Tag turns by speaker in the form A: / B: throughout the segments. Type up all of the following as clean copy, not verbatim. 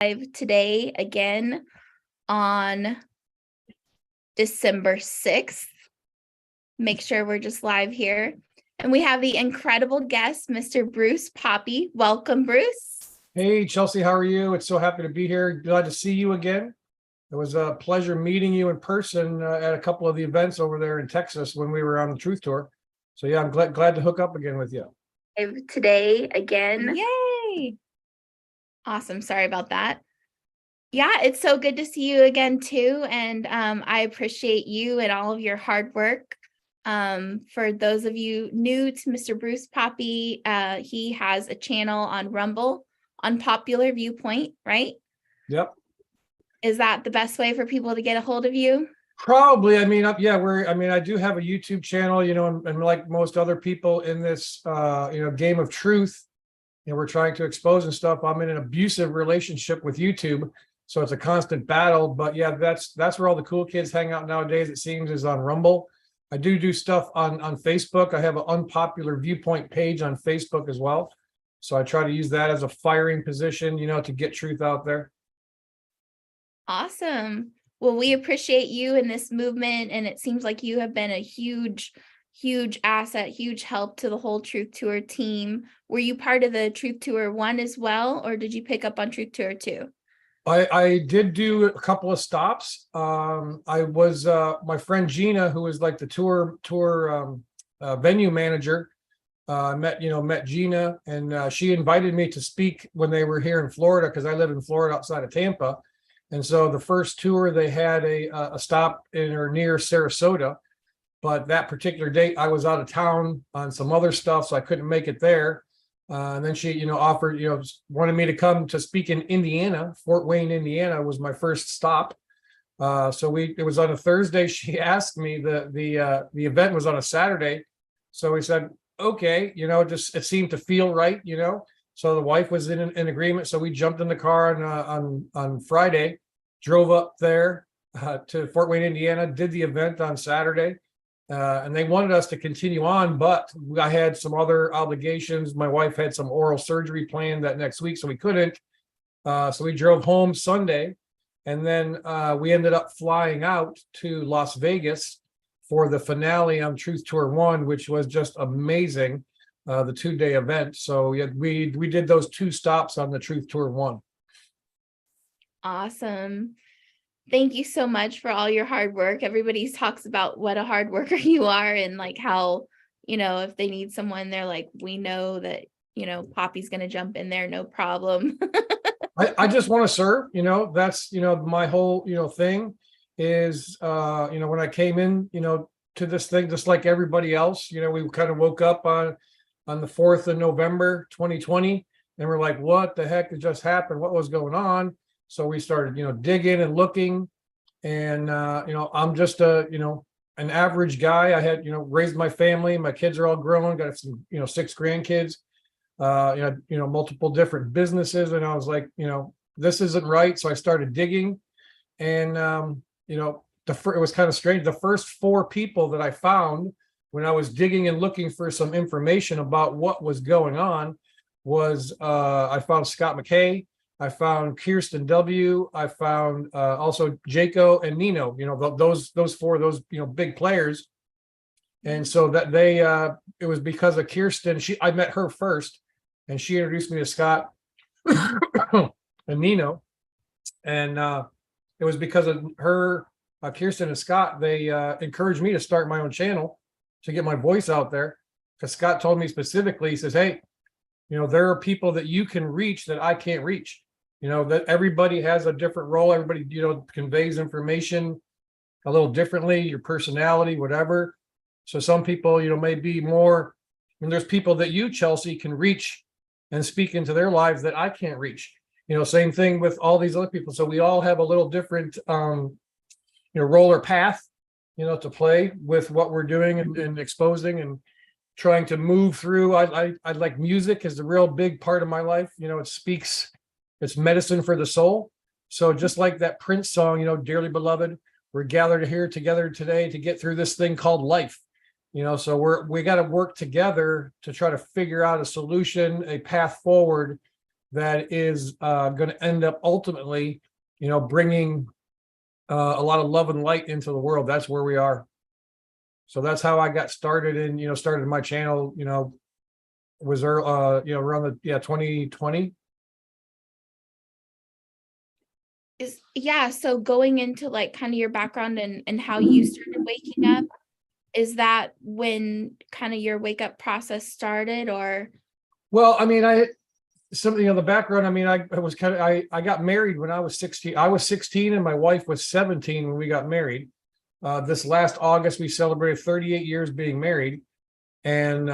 A: live today again on December 6th. Make sure we're just live here. And we have the incredible guest, Mr. Bruce Poppy. Welcome, Bruce.
B: Hey, Chelsea, how are you? It's so happy to be here. Glad to see you again. It was a pleasure meeting you in person at a couple of the events over there in Texas when we were on the Truth Tour. So yeah, I'm glad to hook up again with you.
A: Today again. Yay! Awesome. Sorry about that. Yeah, it's so good to see you again too. And I appreciate you and all of your hard work. For those of you new to Mr. Bruce Poppy, he has a channel on Rumble on Popular Viewpoint, right?
B: Yep.
A: Is that the best way for people to get a hold of you?
B: Probably. I mean, yeah, I do have a YouTube channel, and like most other people in this, game of truth, we're trying to expose and stuff. I'm in an abusive relationship with YouTube, so it's a constant battle. But yeah, that's where all the cool kids hang out nowadays, it seems, is on Rumble. I do stuff on Facebook. I have an Unpopular Viewpoint page on Facebook as well. So I try to use that as a firing position, to get truth out there.
A: Awesome. Well, we appreciate you in this movement, and it seems like you have been a huge asset, huge help to the whole Truth Tour team. Were you part of the Truth Tour 1 as well, or did you pick up on Truth Tour 2?
B: I did do a couple of stops. I was my friend Gina, who was like the tour venue manager. Met Gina, and she invited me to speak when they were here in Florida, because I live in Florida outside of Tampa. And so the first tour, they had a stop in or near Sarasota, but that particular date I was out of town on some other stuff, so I couldn't make it there. And then she, offered, wanted me to come to speak in Indiana. Fort Wayne, Indiana was my first stop. It was on a Thursday. She asked me, the event was on a Saturday. So we said, okay, it seemed to feel right, So the wife was in agreement. So we jumped in the car on Friday, drove up there to Fort Wayne, Indiana, did the event on Saturday. And they wanted us to continue on, but I had some other obligations. My wife had some oral surgery planned that next week, so we couldn't. So we drove home Sunday, and then we ended up flying out to Las Vegas for the finale on Truth Tour 1, which was just amazing, the 2-day event. So yeah, we did those 2 stops on the Truth Tour 1.
A: Awesome. Thank you so much for all your hard work. Everybody talks about what a hard worker you are, and like how, if they need someone, they're like, we know that, Poppy's going to jump in there, no problem.
B: I just want to serve, that's, my whole, thing is, when I came in, to this thing, just like everybody else, we kind of woke up on the 4th of November, 2020, and we're like, what the heck had just happened? What was going on? So we started, digging and looking, and, I'm just an average guy. I had, raised my family. My kids are all grown, got some, 6 grandkids, multiple different businesses. And I was like, this isn't right. So I started digging, and, it was kind of strange. The first 4 people that I found when I was digging and looking for some information about what was going on was, I found Scott McKay. I found Cirsten W. I found also Jaco and Nino, those 4, big players. And so that it was because of Cirsten. I met her first, and she introduced me to Scott and Nino. And it was because of her, Cirsten and Scott, they encouraged me to start my own channel to get my voice out there. Because Scott told me specifically, he says, hey, there are people that you can reach that I can't reach. That everybody has a different role. Everybody, conveys information a little differently, your personality, whatever. So some people, may be more, there's people that you, Chelsea, can reach and speak into their lives that I can't reach. Same thing with all these other people. So we all have a little different, role or path, to play with what we're doing and exposing and trying to move through. I like music is a real big part of my life. It speaks. It's medicine for the soul. So just like that Prince song, dearly beloved, we're gathered here together today to get through this thing called life. So we got to work together to try to figure out a solution, a path forward that is going to end up ultimately, bringing a lot of love and light into the world. That's where we are. So that's how I got started and, started my channel, was around the 2020.
A: So going into like kind of your background and how you started waking up, is that when kind of your wake up process started? Or
B: well, I mean, something on the background. I mean, I got married when I was 16. I was 16 and my wife was 17 when we got married. This last August we celebrated 38 years being married. And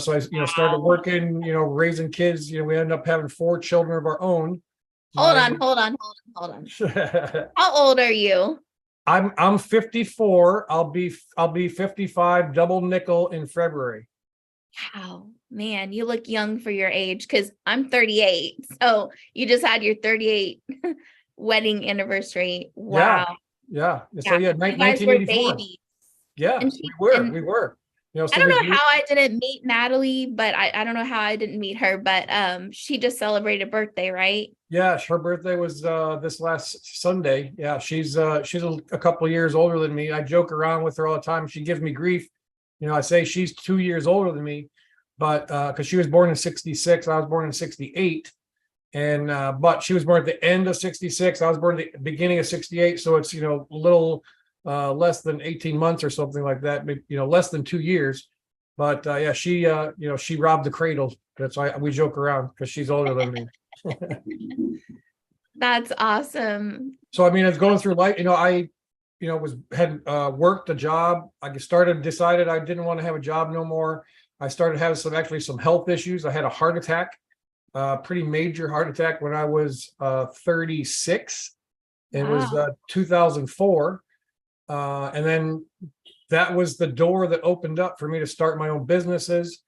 B: so I started working, raising kids. We ended up having 4 children of our own.
A: Hold on. How old are you?
B: I'm 54. I'll be 55 double nickel in February.
A: Wow, man, you look young for your age, because I'm 38. So you just had your 38 wedding anniversary. Wow.
B: Yeah. So yeah,
A: you guys were
B: 1984.
A: babies.
B: Yeah, we were. So
A: I don't know how I didn't meet Natalie, but I don't know how I didn't meet her, but she just celebrated birthday, right?
B: Yeah, her birthday was this last Sunday. Yeah, she's a couple of years older than me. I joke around with her all the time. She gives me grief. I say she's 2 years older than me, but because she was born in 66, I was born in 68. And but she was born at the end of 66. I was born at the beginning of 68. So it's a little less than 18 months or something like that, less than 2 years. But yeah, she she robbed the cradle. That's why we joke around, because she's older than me.
A: That's awesome.
B: So I mean, it's going through life. I had worked a job. I decided I didn't want to have a job no more. I started having some health issues. I had a heart attack, pretty major heart attack when I was 36. It was 2004. And then that was the door that opened up for me to start my own businesses.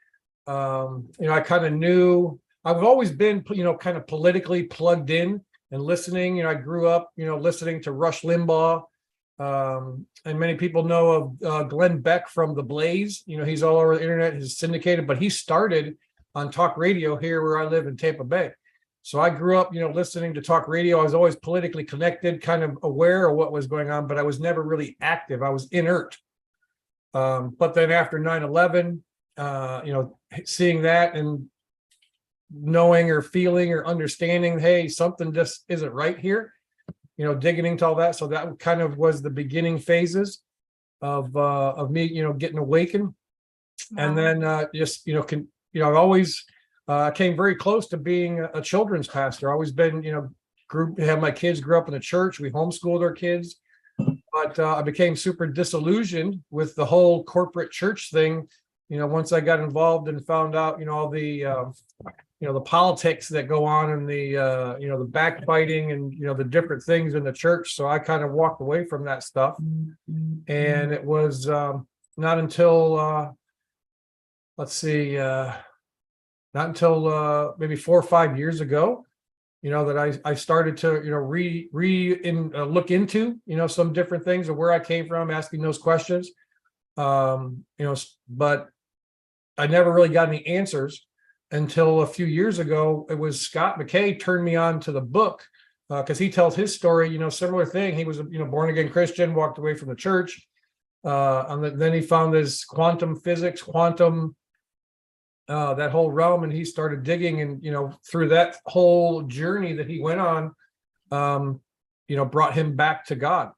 B: I kind of knew I've always been, kind of politically plugged in and listening. I grew up, listening to Rush Limbaugh. And many people know of Glenn Beck from The Blaze. He's all over the internet, he's syndicated, but he started on talk radio here where I live in Tampa Bay. So I grew up, listening to talk radio. I was always politically connected, kind of aware of what was going on, but I was never really active. I was inert. But then after 9/11, seeing that and knowing or feeling or understanding, hey, something just isn't right here, digging into all that. So that kind of was the beginning phases of me, getting awakened. Wow. And then I've always came very close to being a children's pastor. I've always been, have my kids grew up in the church. We homeschooled our kids, but I became super disillusioned with the whole corporate church thing. Once I got involved and found out, all the politics that go on and the backbiting and, the different things in the church. So I kind of walked away from that stuff. And it was not until, maybe 4 or 5 years ago, that I started to, look into, some different things of where I came from, asking those questions. But I never really got any answers until a few years ago. It was Scott McKay turned me on to the book, because he tells his story, similar thing. He was, born again Christian, walked away from the church. And then he found this quantum physics, that whole realm, and he started digging, and through that whole journey that he went on, brought him back to God.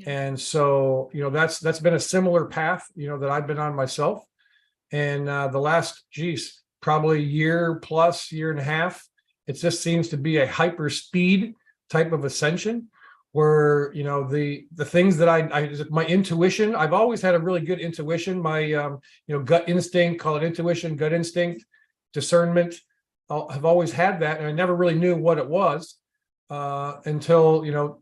B: And so that's been a similar path that I've been on myself. And the last probably year and a half, it just seems to be a hyper speed type of ascension where the things that my intuition, I've always had a really good intuition. My gut instinct, call it intuition, gut instinct, discernment, I've always had that, and I never really knew what it was until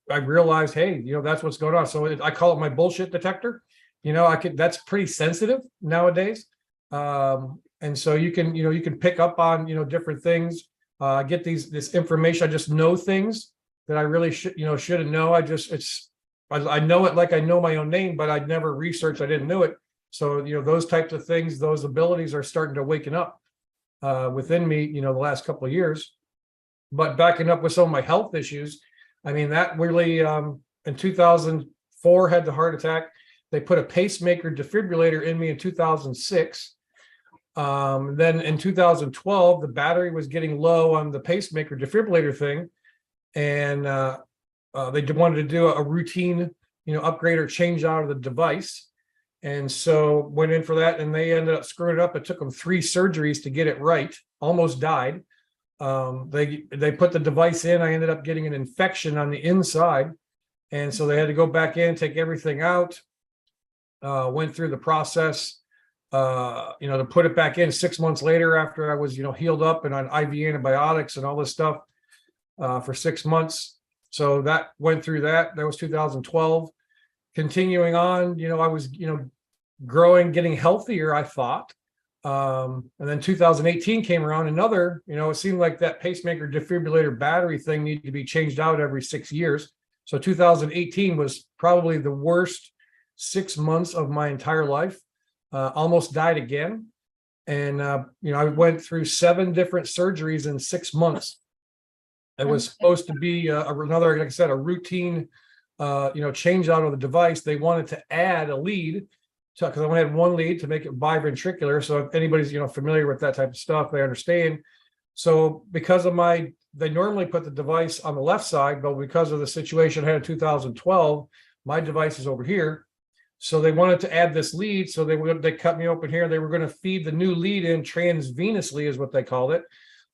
B: I realized, hey, that's what's going on. So I call it my bullshit detector. That's pretty sensitive nowadays. And so you can pick up on different things, get this information. I just know things that I really shouldn't know. I know it like I know my own name, but I'd never researched. I didn't know it. So those types of things, those abilities are starting to waken up within me. The last couple of years. But backing up with some of my health issues, I mean, that really, in 2004, had the heart attack. They put a pacemaker defibrillator in me in 2006. Then in 2012, the battery was getting low on the pacemaker defibrillator thing. And they wanted to do a routine, upgrade or change out of the device. And so went in for that, and they ended up screwing it up. It took them 3 surgeries to get it right. Almost died. They put the device in. I ended up getting an infection on the inside, and so they had to go back in, take everything out. Went through the process, to put it back in 6 months later after I was, healed up and on IV antibiotics and all this stuff for 6 months. So that went through that. That was 2012. Continuing on, I was, growing, getting healthier, I thought. And then 2018 came around, another, it seemed like that pacemaker defibrillator battery thing needed to be changed out every 6 years. So 2018 was probably the worst 6 months of my entire life. Almost died again. And, I went through 7 different surgeries in 6 months. It was supposed to be another, like I said, a routine, change out of the device. They wanted to add a lead, because I only had 1 lead, to make it biventricular. So if anybody's, familiar with that type of stuff, they understand. So because of they normally put the device on the left side, but because of the situation I had in 2012, my device is over here. So they wanted to add this lead. So they cut me open here. They were going to feed the new lead in transvenously, is what they called it.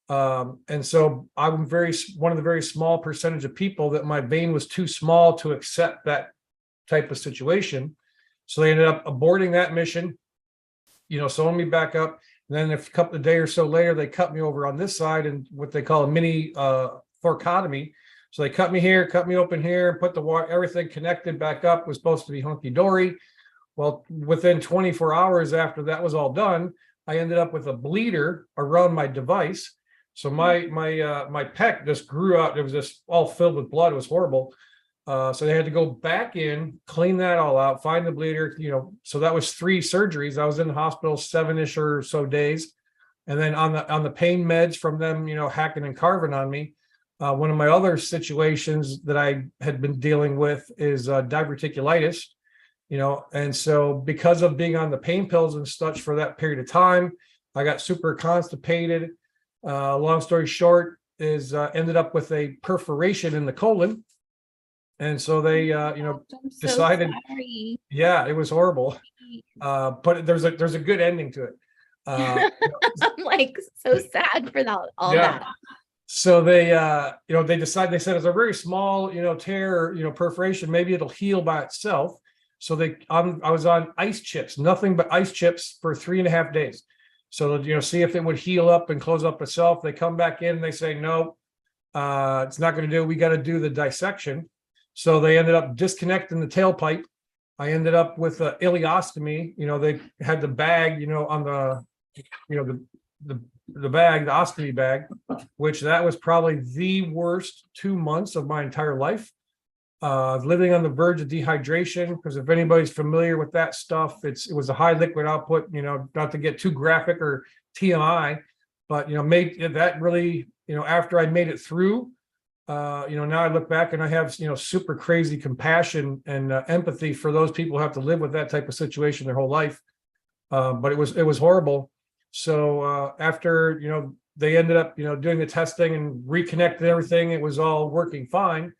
B: And so I'm one of the very small percentage of people that my vein was too small to accept that type of situation. So they ended up aborting that mission, sewing me back up. And then a couple of days or so later, they cut me over on this side and what they call a mini thoracotomy. So they cut me here, cut me open here, put everything connected back up, was supposed to be hunky dory. Well, within 24 hours after that was all done, I ended up with a bleeder around my device. So my pec just grew out. It was just all filled with blood. It was horrible. So they had to go back in, clean that all out, find the bleeder, so that was 3 surgeries. I was in the hospital 7-ish or so days. And then on the pain meds from them, hacking and carving on me. One of my other situations that I had been dealing with is diverticulitis, and so because of being on the pain pills and such for that period of time, I got super constipated. Long story short is ended up with a perforation in the colon. And so they, decided, yeah, it was horrible. But there's a good ending to it.
A: I'm like so sad for that.
B: So they, they said it's a very small, tear, perforation. Maybe it'll heal by itself. So I was on ice chips, nothing but ice chips for 3.5 days. So, see if it would heal up and close up itself. They come back in and they say, no, it's not going to do. We got to do the dissection. So they ended up disconnecting the tailpipe. I ended up with an ileostomy. They had the bag, on the, the bag, the ostomy bag, which that was probably the worst 2 months of my entire life. Living on the verge of dehydration, because if anybody's familiar with that stuff, it was a high liquid output, not to get too graphic or TMI, but, made that really, after I made it through, now I look back and I have, super crazy compassion and empathy for those people who have to live with that type of situation their whole life. But it was horrible. So after, they ended up, doing the testing and reconnected everything, it was all working fine.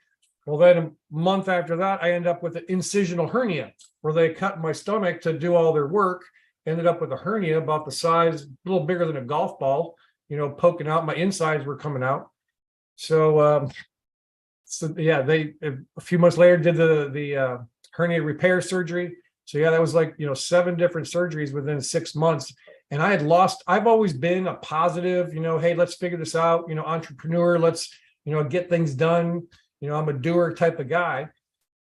B: Well, then a month after that, I ended up with an incisional hernia where they cut my stomach to do all their work. Ended up with a hernia about the size, a little bigger than a golf ball, poking out. My insides were coming out. So, yeah, they a few months later did the hernia repair surgery. So yeah, that was like 7 different surgeries within 6 months. And I've always been a positive, hey, let's figure this out, entrepreneur, let's get things done. I'm a doer type of guy.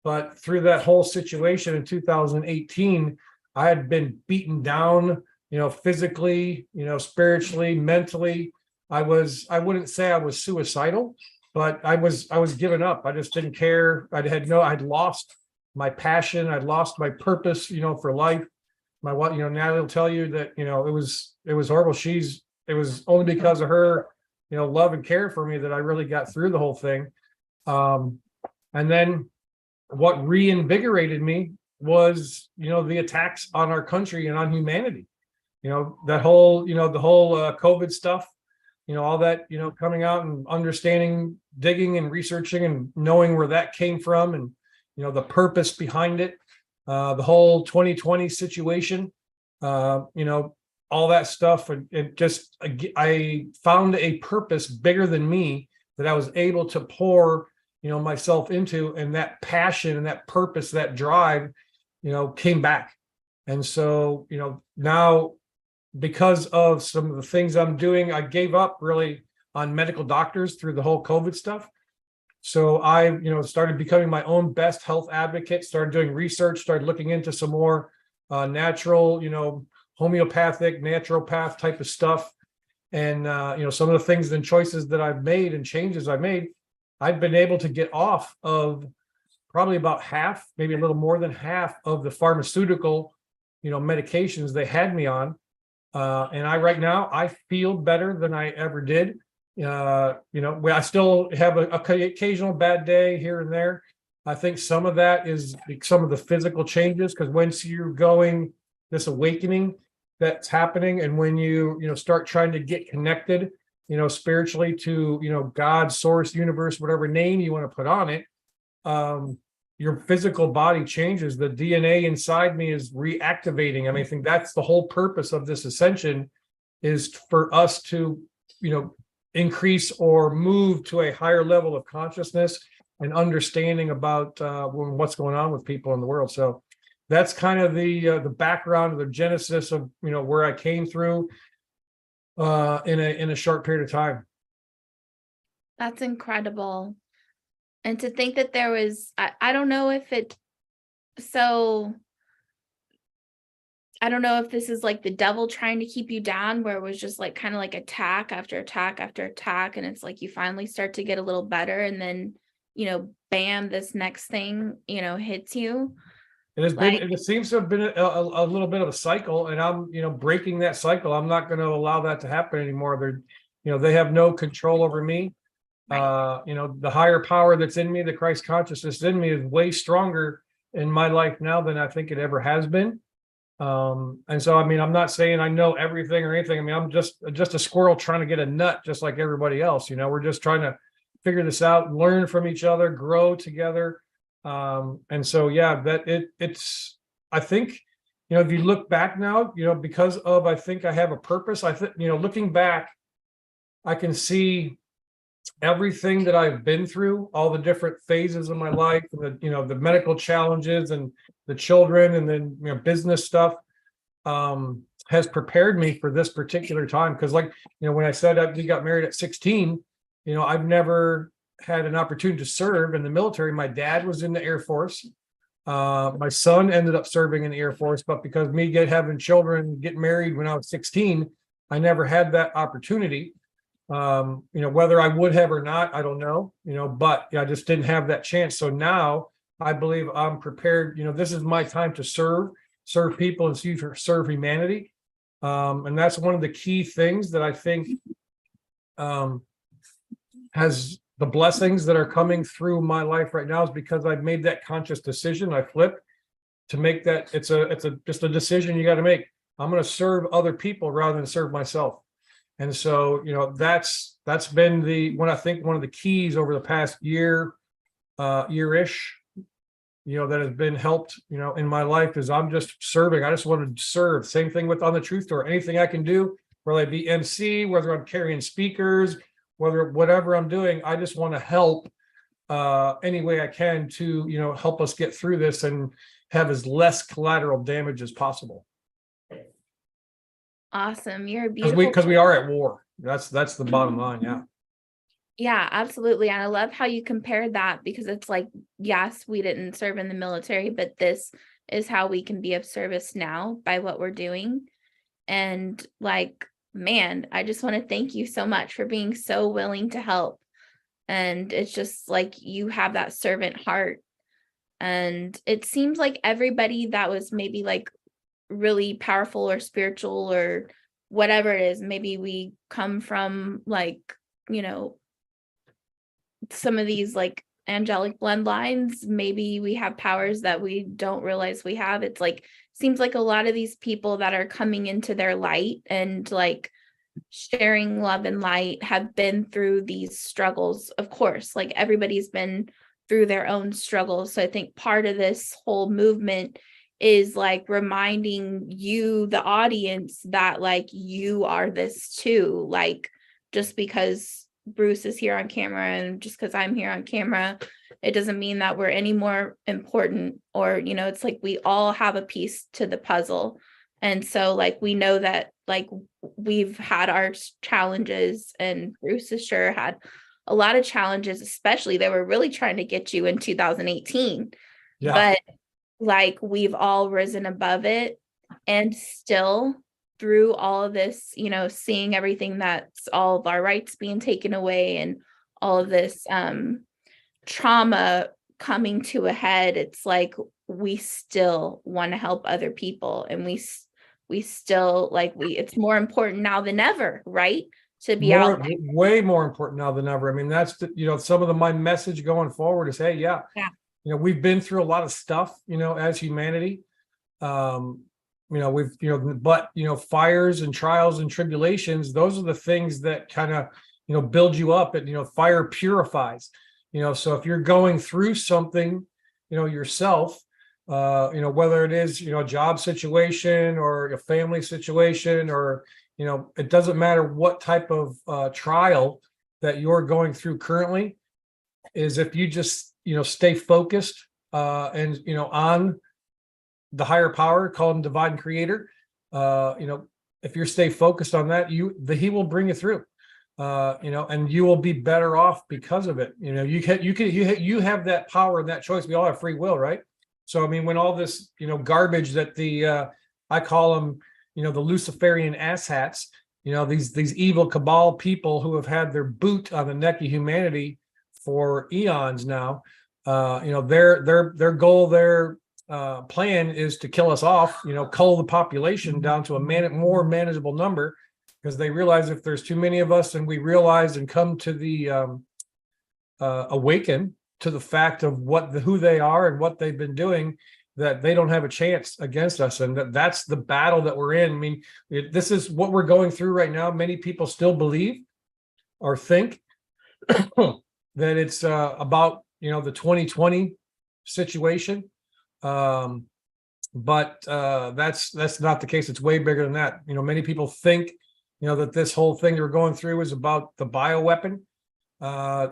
B: But through that whole situation in 2018, I had been beaten down, physically, spiritually, mentally. I wouldn't say I was suicidal, but I was giving up. I just didn't care. I'd lost my passion. I'd lost my purpose, for life. My wife, Natalie will tell you that, it was horrible. It was only because of her love and care for me that I really got through the whole thing. And then what reinvigorated me was, the attacks on our country and on humanity. That whole, the whole COVID stuff, all that, coming out and understanding, digging and researching and knowing where that came from and, the purpose behind it, the whole 2020 situation, all that stuff. And it just, I found a purpose bigger than me that I was able to pour, myself into, and that passion and that purpose, that drive, came back. And so, now because of some of the things I'm doing, I gave up really on medical doctors through the whole COVID stuff. So I, started becoming my own best health advocate, started doing research, started looking into some more natural, homeopathic, naturopath type of stuff. And, some of the things and choices that I've made and changes I've made, I've been able to get off of probably about half, maybe a little more than half of the pharmaceutical, medications they had me on. And right now, I feel better than I ever did. I still have an occasional bad day here and there. I think some of that is some of the physical changes, because once you're going this awakening that's happening, and when you start trying to get connected, spiritually to, God, source, universe, whatever name you want to put on it, your physical body changes. The DNA inside me is reactivating. I mean, I think that's the whole purpose of this ascension, is for us to, increase or move to a higher level of consciousness and understanding about what's going on with people in the world. So that's kind of the background, the genesis of, where I came through in a short period of time.
A: That's incredible. And to think that there was, I don't know if I don't know if this is like the devil trying to keep you down, where it was just like kind of like attack after attack after attack. And it's like you finally start to get a little better. And then, bam, this next thing, hits you.
B: It seems to have been a little bit of a cycle, and I'm, breaking that cycle. I'm not going to allow that to happen anymore. They have no control over me. Right. The higher power that's in me, the Christ consciousness in me, is way stronger in my life now than I think it ever has been. And so, I'm not saying I know everything or anything. I'm just a squirrel trying to get a nut, just like everybody else. We're just trying to figure this out, learn from each other, grow together. And so, yeah, it's, I think, if you look back now, because of, I think I have a purpose. I think, looking back, I can see everything that I've been through, all the different phases of my life, and the medical challenges and the children, and then, business stuff, has prepared me for this particular time. Because when I said we got married at 16, I've never had an opportunity to serve in the military. My dad was in the Air Force. My son ended up serving in the Air Force, but because me having children, getting married when I was 16, I never had that opportunity. Whether I would have or not, I don't know, but I just didn't have that chance. So now I believe I'm prepared. This is my time to serve people and serve humanity. And that's one of the key things that I think has the blessings that are coming through my life right now, is because I've made that conscious decision. I flipped to make that. It's just a decision you got to make. I'm going to serve other people rather than serve myself. And so, that's been I think one of the keys over the past year-ish, that has been helped, in my life, is I'm just serving. I just want to serve. Same thing on the Truth Tour. Anything I can do, whether I be MC, whether I'm carrying speakers, whatever I'm doing, I just want to help any way I can to, help us get through this and have as less collateral damage as possible.
A: Awesome. You're a beautiful,
B: because we are at war. That's the bottom line. Yeah.
A: Yeah, absolutely. And I love how you compared that, because it's like, yes, we didn't serve in the military, but this is how we can be of service now by what we're doing. And man, I just want to thank you so much for being so willing to help. And it's just like, you have that servant heart. And it seems like everybody that was maybe really powerful or spiritual or whatever it is, maybe we come from some of these like angelic bloodlines, maybe we have powers that we don't realize we have. It's like, seems like a lot of these people that are coming into their light and like sharing love and light have been through these struggles. Of course, like everybody's been through their own struggles. So I think part of this whole movement is like reminding you, the audience, that like you are this too. Like, just because Bruce is here on camera and just because I'm here on camera, it doesn't mean that we're any more important, or, it's like we all have a piece to the puzzle. And so like, we know that like we've had our challenges, and Bruce has sure had a lot of challenges, especially they were really trying to get you in 2018.
B: Yeah.
A: But like, we've all risen above it, and still through all of this, seeing everything that's all of our rights being taken away and all of this trauma coming to a head, it's like we still want to help other people, and we still like it's more important now than ever, right? To be out there.
B: Way more important now than ever. I mean, that's some of my message going forward is, hey, yeah. We've been through a lot of stuff, as humanity. But fires and trials and tribulations, those are the things that kind of, build you up, and, fire purifies, so if you're going through something, yourself, whether it is, a job situation or a family situation, or, it doesn't matter what type of trial that you're going through currently, is if you just, stay focused and, on the higher power, called divine creator, if you stay focused on that, he will bring you through, and you will be better off because of it. You have that power and that choice. We all have free will, right? So, I mean, when all this, garbage that I call them, the Luciferian asshats, these evil cabal people who have had their boot on the neck of humanity for eons now, their goal, their plan is to kill us off, cull the population down to a more manageable number, because they realize if there's too many of us, and we realize and come to the awaken to the fact of who they are and what they've been doing, that they don't have a chance against us, and that's the battle that we're in. I mean, this is what we're going through right now. Many people still believe or think that it's about the 2020 situation. But that's not the case. It's way bigger than that. Many people think, that this whole thing that we're going through is about the bioweapon.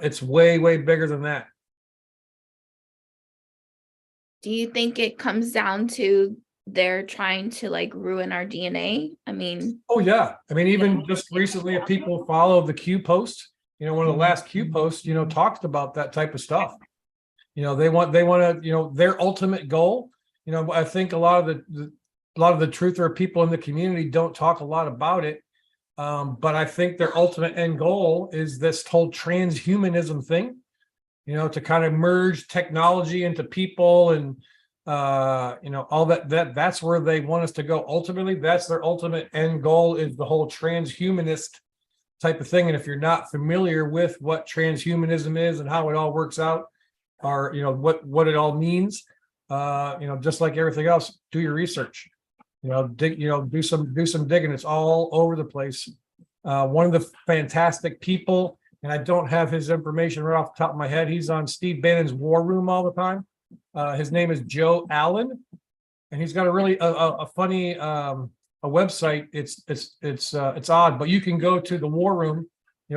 B: It's way, way bigger than that.
A: Do you think it comes down to they're trying to like ruin our DNA? I mean,
B: oh yeah. I mean, even just recently, if people follow the Q post, one of the last Q posts, talked about that type of stuff. They want to, their ultimate goal. I think a lot of the truther people in the community don't talk a lot about it. But I think their ultimate end goal is this whole transhumanism thing, to kind of merge technology into people, and all that's where they want us to go. Ultimately, that's their ultimate end goal, is the whole transhumanist type of thing. And if you're not familiar with what transhumanism is and how it all works out, or what it all means, just like everything else, do your research, do some digging. It's all over the place. One of the fantastic people, and I don't have his information right off the top of my head, he's on Steve Bannon's War Room all the time. His name is Joe Allen, and he's got a really a funny a website. It's odd, but you can go to the War Room,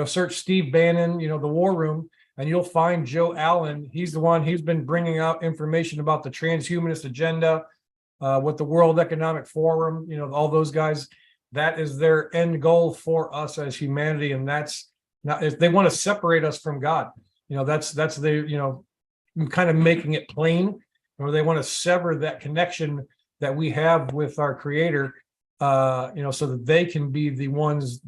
B: search Steve Bannon, the War Room, and you'll find Joe Allen. He's been bringing out information about the transhumanist agenda, with the World Economic Forum, all those guys. That is their end goal for us as humanity. And that's not, if they want to separate us from God, that's the, kind of making it plain, or they want to sever that connection that we have with our creator, so that they can be the ones,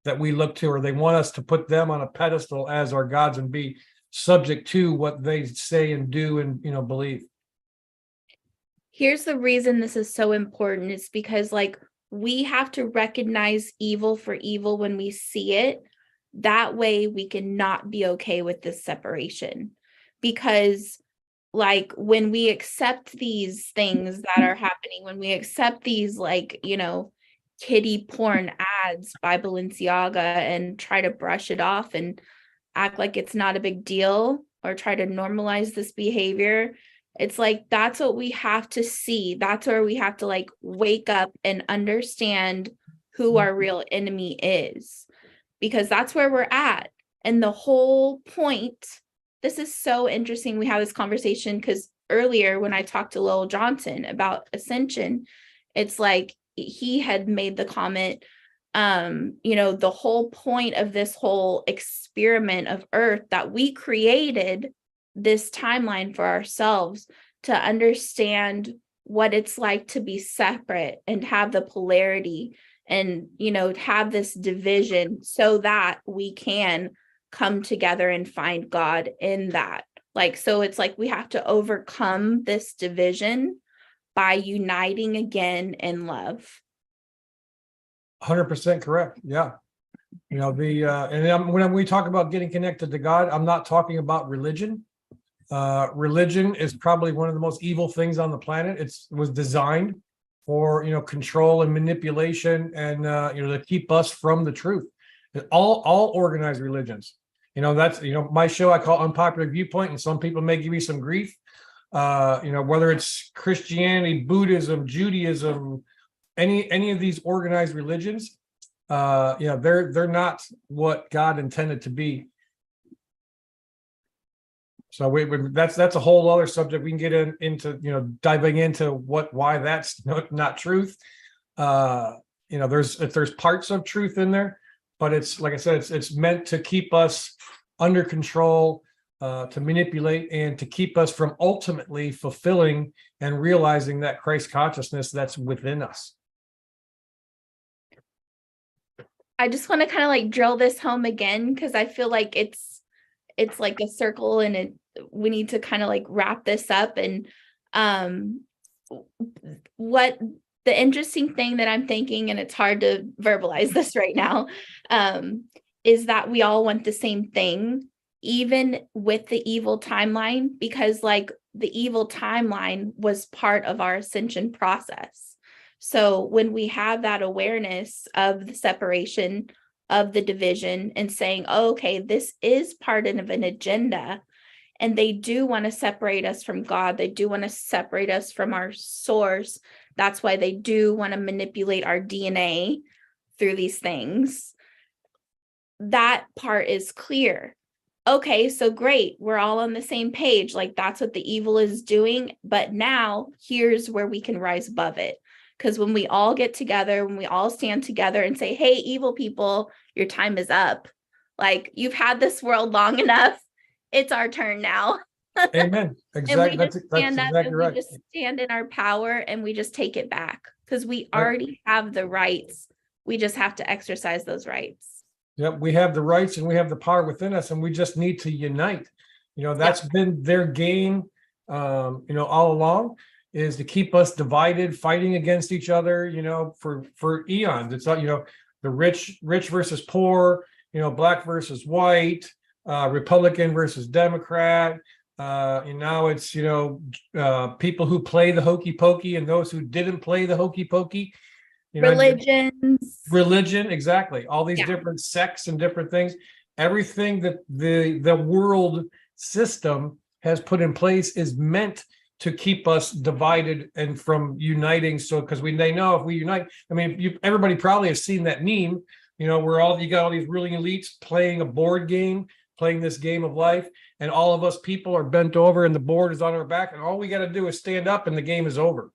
B: that we look to, or they want us to put them on a pedestal as our gods and be subject to what they say and do and, believe.
A: Here's the reason this is so important, is because like we have to recognize evil for evil when we see it. That way we can not be okay with this separation. Because like when we accept these things that are happening, when we accept these like, kiddie porn ads by Balenciaga and try to brush it off and act like it's not a big deal or try to normalize this behavior, it's like that's what we have to see. That's where we have to like wake up and understand who our real enemy is, because that's where we're at. And the whole point, this is so interesting. We have this conversation because earlier when I talked to Lowell Johnson about ascension, it's like he had made the comment, the whole point of this whole experiment of Earth, that we created this timeline for ourselves to understand what it's like to be separate and have the polarity and, have this division so that we can come together and find God in that. Like, so it's like we have to overcome this division by uniting again in love.
B: 100% correct. Yeah. When we talk about getting connected to God, I'm not talking about religion. Religion is probably one of the most evil things on the planet. It was designed for, control and manipulation and, to keep us from the truth. All organized religions. That's, my show I call Unpopular Viewpoint, and some people may give me some grief. Whether it's Christianity, Buddhism, Judaism, any of these organized religions, they're not what God intended to be. So that's a whole other subject. We can get into diving into why that's not truth. There's parts of truth in there, but it's like I said, it's meant to keep us under control, to manipulate, and to keep us from ultimately fulfilling and realizing that Christ consciousness that's within us.
A: I just want to kind of like drill this home again, because I feel like it's like a circle, and we need to kind of like wrap this up. And what the interesting thing that I'm thinking, and it's hard to verbalize this right now, is that we all want the same thing, even with the evil timeline, because like the evil timeline was part of our ascension process. So when we have that awareness of the separation, of the division, and saying, oh, okay, this is part of an agenda, and they do want to separate us from God, they do want to separate us from our source, that's why they do want to manipulate our DNA through these things, that part is clear. Okay, so great, we're all on the same page, like that's what the evil is doing, but now here's where we can rise above it. Because when we all get together, when we all stand together and say, hey, evil people, your time is up. Like, you've had this world long enough. It's our turn now.
B: Amen. Exactly. That's exactly right.
A: We just stand in our power and we just take it back, because we already have the rights. We just have to exercise those rights.
B: Yep. We have the rights and we have the power within us, and we just need to unite. That's been their game, all along, is to keep us divided, fighting against each other, for eons. It's not, the rich versus poor, black versus white, Republican versus Democrat. And now it's, people who play the hokey pokey and those who didn't play the hokey pokey. Religion, exactly. All these different sects and different things. Everything that the world system has put in place is meant to keep us divided and from uniting. So, because they know if we unite, I mean, everybody probably has seen that meme, where you got all these really elites playing a board game, playing this game of life, and all of us people are bent over and the board is on our back, and all we got to do is stand up and the game is over.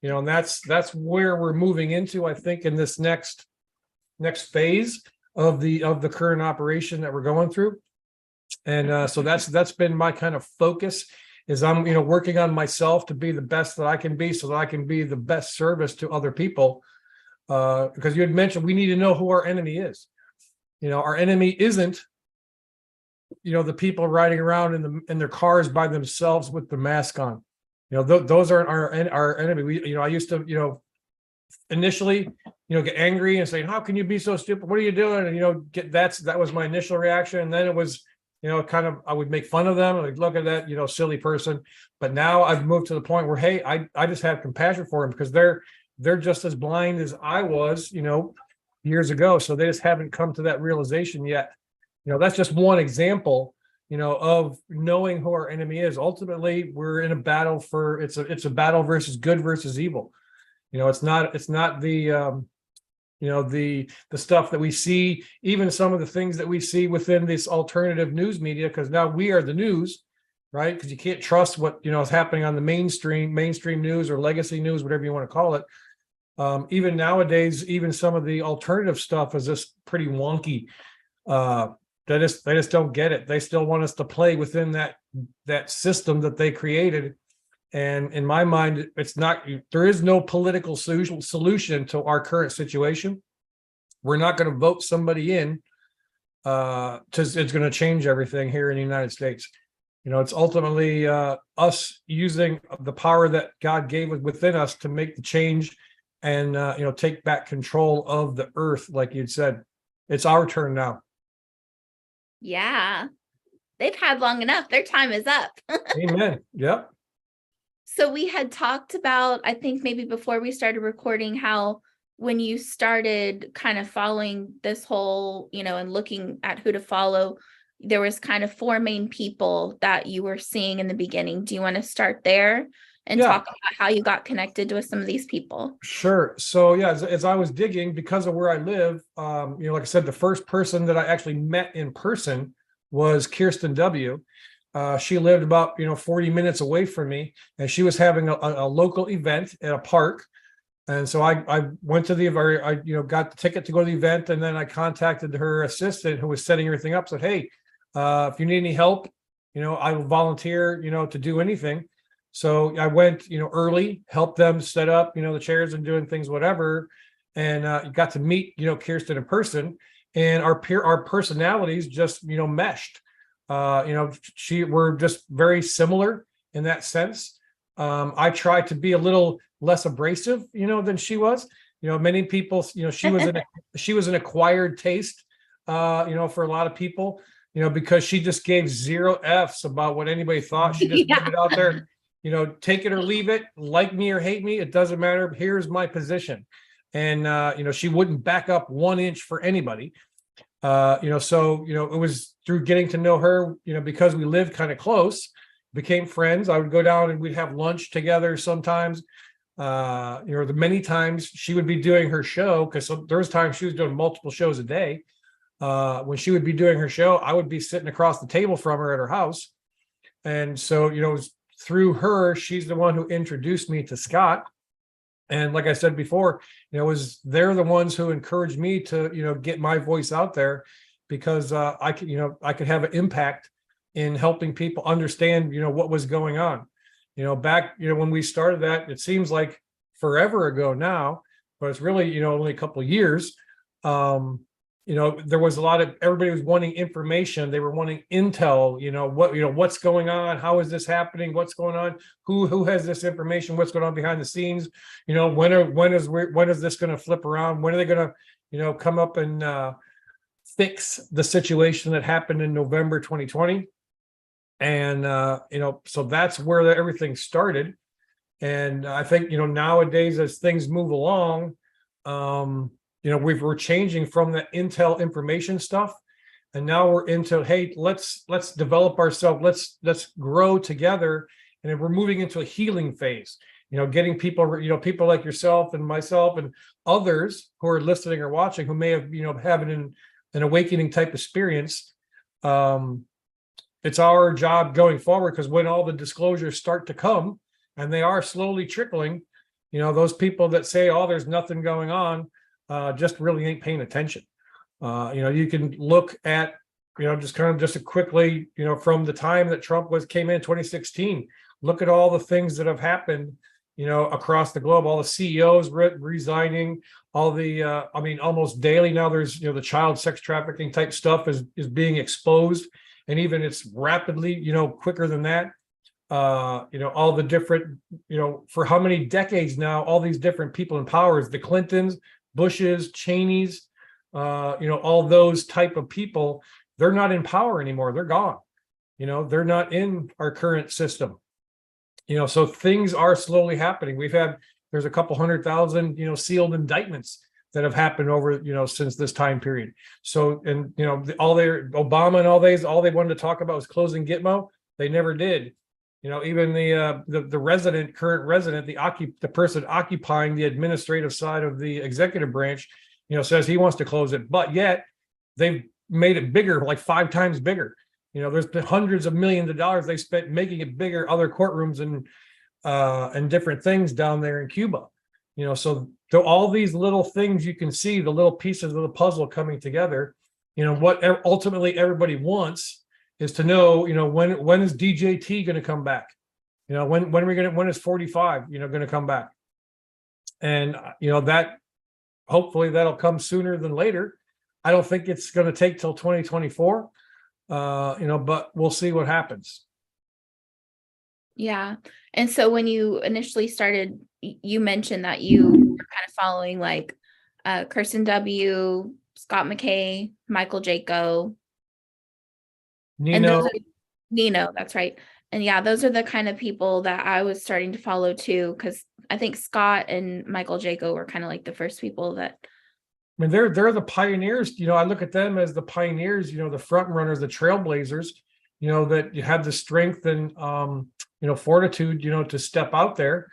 B: And that's where we're moving into, I think, in this next phase of the current operation that we're going through. And so that's been my kind of focus, is I'm working on myself to be the best that I can be, so that I can be the best service to other people. Because you had mentioned we need to know who our enemy is. Our enemy isn't the people riding around in their cars by themselves with the mask on. Those aren't our enemy. I used to initially, get angry and say, how can you be so stupid? What are you doing? And, that was my initial reaction. And then it was, kind of, I would make fun of them. Like, look at that, silly person. But now I've moved to the point where, hey, I just have compassion for them because they're just as blind as I was, years ago. So they just haven't come to that realization yet. That's just one example, of knowing who our enemy is. Ultimately, we're in a battle it's a battle versus good versus evil. It's not the the stuff that we see, even some of the things that we see within this alternative news media, because now we are the news, right? Because you can't trust what is happening on the mainstream news or legacy news, whatever you want to call it. Even nowadays, even some of the alternative stuff is just pretty wonky. They just don't get it. They still want us to play within that system that they created. And in my mind, there is no political solution to our current situation. We're not going to vote somebody in it's going to change everything here in the United States. It's ultimately us using the power that God gave within us to make the change and, take back control of the earth. Like you'd said, it's our turn now.
A: Yeah. They've had long enough. Their time is up.
B: Amen. Yep.
A: So we had talked about, I think maybe before we started recording, how when you started kind of following this whole, and looking at who to follow, there was kind of 4 main people that you were seeing in the beginning. Do you want to start there and talk about how you got connected with some of these people?
B: Sure. So yeah, as I was digging, because of where I live, like I said, the first person that I actually met in person was Cirsten W. She lived about 40 minutes away from me, and she was having a local event at a park. And so I went to the event. I got the ticket to go to the event, and then I contacted her assistant who was setting everything up. Said, hey, if you need any help, I will volunteer, to do anything. So I went, early, helped them set up, the chairs and doing things, whatever, and got to meet, Cirsten in person, and our personalities just, meshed. We're just very similar in that sense. I tried to be a little less abrasive, than she was. Many people, she was an acquired taste, for a lot of people, because she just gave 0 F's about what anybody thought. She just put it out there. Take it or leave it, like me or hate me, it doesn't matter. Here's my position. And, she wouldn't back up 1 inch for anybody. So, it was through getting to know her, because we lived kind of close, became friends. I would go down and we'd have lunch together sometimes. The many times she would be doing her show, because there was times she was doing multiple shows a day. When she would be doing her show, I would be sitting across the table from her at her house. And so, it was through her, she's the one who introduced me to Scott. And like I said before, they're the ones who encouraged me to, get my voice out there, because I could have an impact in helping people understand, what was going on. Back, when we started that, it seems like forever ago now, but it's really, only a couple of years. There was everybody was wanting information. They were wanting intel, what's going on? How is this happening? What's going on? Who has this information? What's going on behind the scenes? When is this going to flip around? When are they going to, come up and fix the situation that happened in November 2020? And, so that's where everything started. And I think, nowadays, as things move along, we're changing from the intel information stuff, and now we're into, hey, let's develop ourselves, let's grow together, and then we're moving into a healing phase. Getting people, people like yourself and myself and others who are listening or watching, who may have, having an awakening type experience. It's our job going forward, because when all the disclosures start to come, and they are slowly trickling, those people that say, oh, there's nothing going on, just really ain't paying attention. You can look at, just quickly, from the time that Trump came in 2016, look at all the things that have happened, across the globe, all the CEOs resigning, all the, almost daily now there's, the child sex trafficking type stuff is being exposed, and even it's rapidly, quicker than that. all the different, for how many decades now, all these different people in power, the Clintons, Bushes, Cheneys, all those type of people, they're not in power anymore. They're gone. They're not in our current system. So things are slowly happening. There's a couple 100,000, sealed indictments that have happened over, since this time period. So, and, Obama and all they wanted to talk about was closing Gitmo. They never did. Even the current resident, the person occupying the administrative side of the executive branch, says he wants to close it, but yet they've made it bigger, like 5 times bigger. There's been hundreds of millions of dollars they spent making it bigger, other courtrooms and different things down there in Cuba. So all these little things you can see, the little pieces of the puzzle coming together. What ultimately everybody wants is to know, when is DJT going to come back? When is 45, going to come back? And, that hopefully that'll come sooner than later. I don't think it's going to take till 2024, but we'll see what happens.
A: Yeah. And so when you initially started, you mentioned that you were kind of following like Kirsten W., Scott McKay, Michael Jaco, Nino, that's right. And yeah, those are the kind of people that I was starting to follow too, because I think Scott and Michael Jaco were kind of like the first people that.
B: I mean, they're the pioneers. I look at them as the pioneers, the front runners, the trailblazers, that you have the strength and fortitude, to step out there.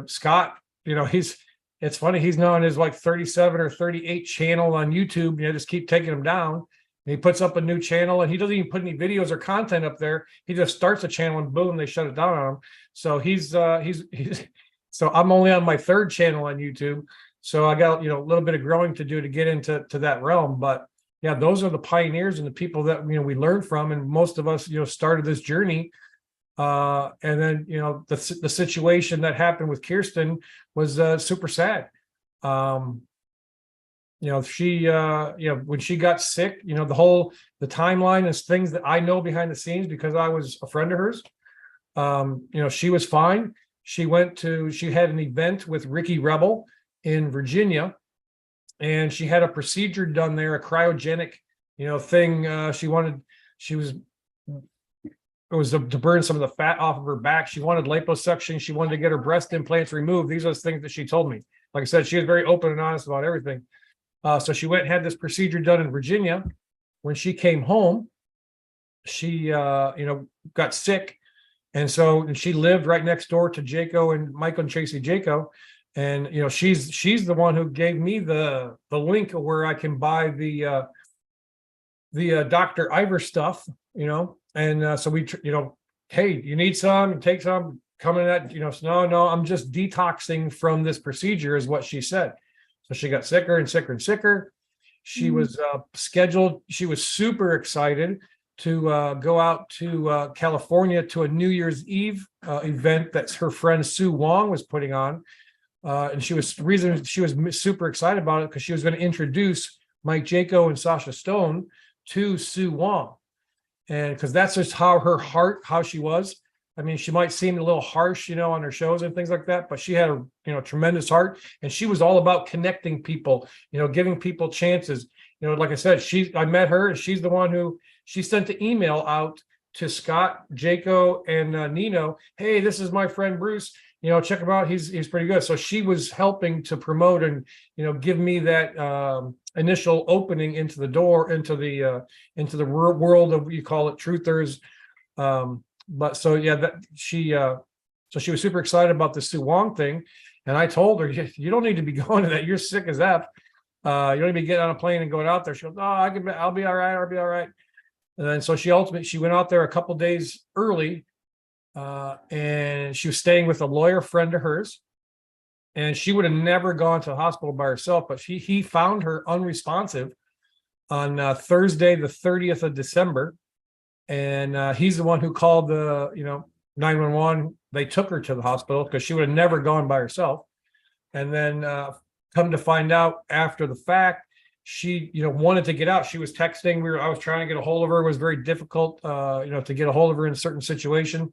B: Scott, it's funny, he's now on his like 37 or 38 channel on YouTube. Just keep taking him down. And he puts up a new channel and he doesn't even put any videos or content up there. He just starts a channel and boom, they shut it down on him. So he's so I'm only on my 3rd channel on YouTube. So I got, a little bit of growing to do to get into that realm. But yeah, those are the pioneers and the people that, we learned from. And most of us, started this journey. And then, the situation that happened with Cirsten was super sad. She, when she got sick, the timeline is things that I know behind the scenes because I was a friend of hers. She was fine. She had an event with Ricky Rebel in Virginia, and she had a procedure done there, a cryogenic, thing. It was to burn some of the fat off of her back. She wanted liposuction. She wanted to get her breast implants removed. These are the things that she told me. Like I said, she was very open and honest about everything. So she went and had this procedure done in Virginia. When she came home, she, got sick. And she lived right next door to Jaco and Michael and Tracy Jaco. And, she's the one who gave me the link where I can buy the Dr. Ivor stuff, and so we, hey, you need some, you take some, come in at, no, I'm just detoxing from this procedure is what she said. So she got sicker and sicker and sicker. She was scheduled. She was super excited to go out to California to a New Year's Eve event that her friend Sue Wong was putting on. And she was super excited about it because she was going to introduce Mike Jaco and Sasha Stone to Sue Wong. And because that's just how she was. I mean, she might seem a little harsh, on her shows and things like that, but she had a, tremendous heart, and she was all about connecting people, giving people chances. Like I said, I met her, and she's the one who she sent the email out to Scott, Jaco, and Nino. Hey, this is my friend Bruce. Check him out. He's pretty good. So she was helping to promote and, give me that initial opening into the door, into the world of, you call it truthers. But so, yeah, so she was super excited about the Sue Wong thing. And I told her, you don't need to be going to that. You're sick as F. You don't need to be getting on a plane and going out there. She goes, oh, I'll be all right. I'll be all right. And then, so she went out there a couple days early. And she was staying with a lawyer friend of hers, and she would have never gone to the hospital by herself, but he found her unresponsive on Thursday, the 30th of December. And he's the one who called the, 911. They took her to the hospital because she would have never gone by herself. And then come to find out after the fact, she, wanted to get out. She was texting. I was trying to get a hold of her. It was very difficult, to get a hold of her in a certain situation.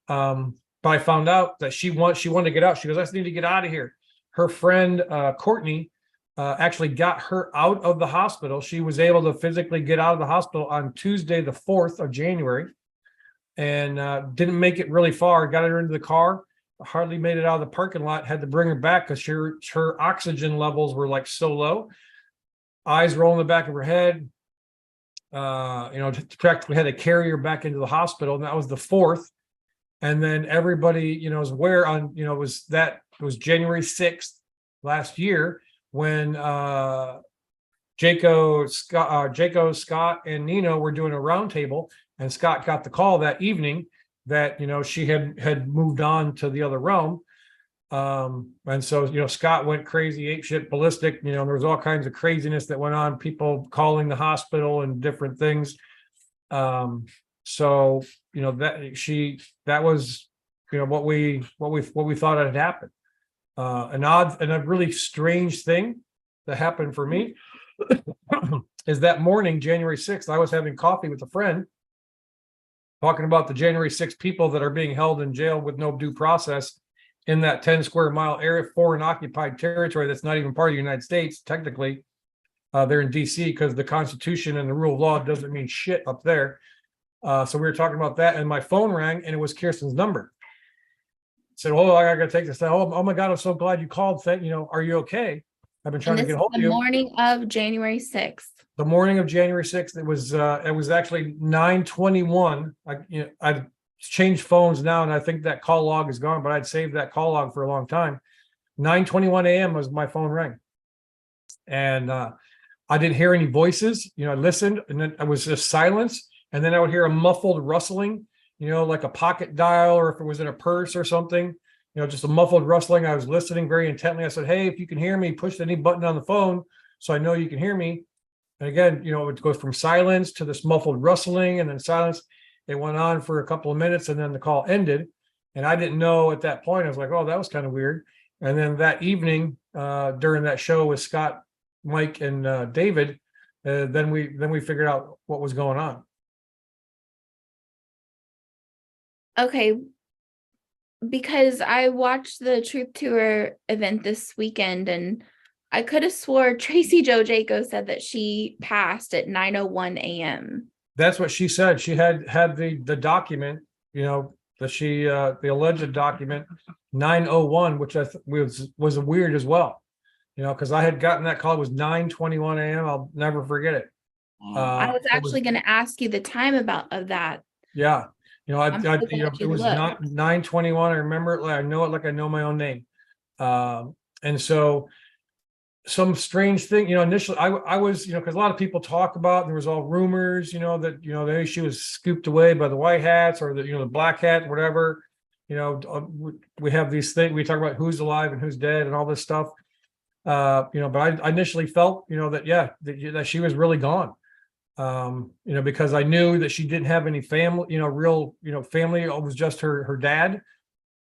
B: But I found out that she wanted to get out. She goes, I just need to get out of here. Her friend, Courtney, actually got her out of the hospital. She was able to physically get out of the hospital on Tuesday, the 4th of January, and didn't make it really far. Got her into the car, hardly made it out of the parking lot, had to bring her back because her oxygen levels were like so low. Eyes rolling the back of her head. Practically had to carry her back into the hospital. And that was the 4th. And then everybody, is aware on, it was January 6th last year when Jaco, Scott, and Nino were doing a roundtable, and Scott got the call that evening that, she had moved on to the other realm. And so, Scott went crazy, apeshit, ballistic, there was all kinds of craziness that went on, people calling the hospital and different things. So, that was, what we thought had happened. An odd and a really strange thing that happened for me is that morning, January 6th, I was having coffee with a friend talking about the January 6th people that are being held in jail with no due process in that 10 square mile area, foreign occupied territory that's not even part of the United States. Technically, they're in DC because the Constitution and the rule of law doesn't mean shit up there. So we were talking about that, and my phone rang, and it was Kirsten's number. I said, "Oh, I gotta take this." Oh my God, I'm so glad you called. Are you okay? I've been trying to get hold of you.
A: The morning of January 6th.
B: The morning of January 6th. It was actually 9:21. I've changed phones now, and I think that call log is gone, but I'd saved that call log for a long time. 9:21 a.m. was my phone rang, and I didn't hear any voices. I listened, and then it was just silence, and then I would hear a muffled rustling, like a pocket dial, or if it was in a purse or something, just a muffled rustling. I was listening very intently. I said, "Hey, if you can hear me, push any button on the phone so I know you can hear me." And again, it would go from silence to this muffled rustling, and then silence. It went on for a couple of minutes, and then the call ended. And I didn't know at that point. I was like, "Oh, that was kind of weird." And then that evening, during that show with Scott, Mike, and David, then we figured out what was going on.
A: Okay, because I watched the Truth Tour event this weekend, and I could have swore Tracy Jo Jaco said that she passed at 9:01 a.m.
B: That's what she said. She had the document, the alleged document 9:01, which was weird as well, because I had gotten that call. It was 9:21 a.m. I'll never forget it.
A: I was actually going to ask you the time of that.
B: Yeah. It was not 9:21. I remember it. I know it like I know my own name. And so some strange thing, initially I was, because a lot of people talk about, there was all rumors, that, she was scooped away by the white hats or the black hat, whatever, we have these things, we talk about who's alive and who's dead and all this stuff. But I initially felt, that she was really gone. Because I knew that she didn't have any family, real, family. It was just her dad.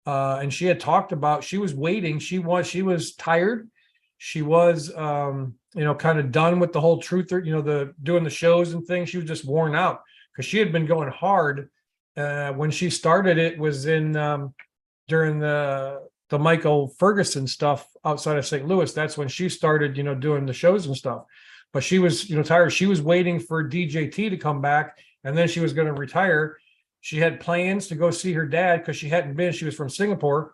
B: And she had talked about, she was waiting. She was tired. She was, kind of done with the whole truth, doing the shows and things. She was just worn out because she had been going hard. When she started, it was during the Michael Ferguson stuff outside of St. Louis. That's when she started, doing the shows and stuff. But she was, tired. She was waiting for DJT to come back, and then she was going to retire. She had plans to go see her dad because she hadn't been. She was from Singapore.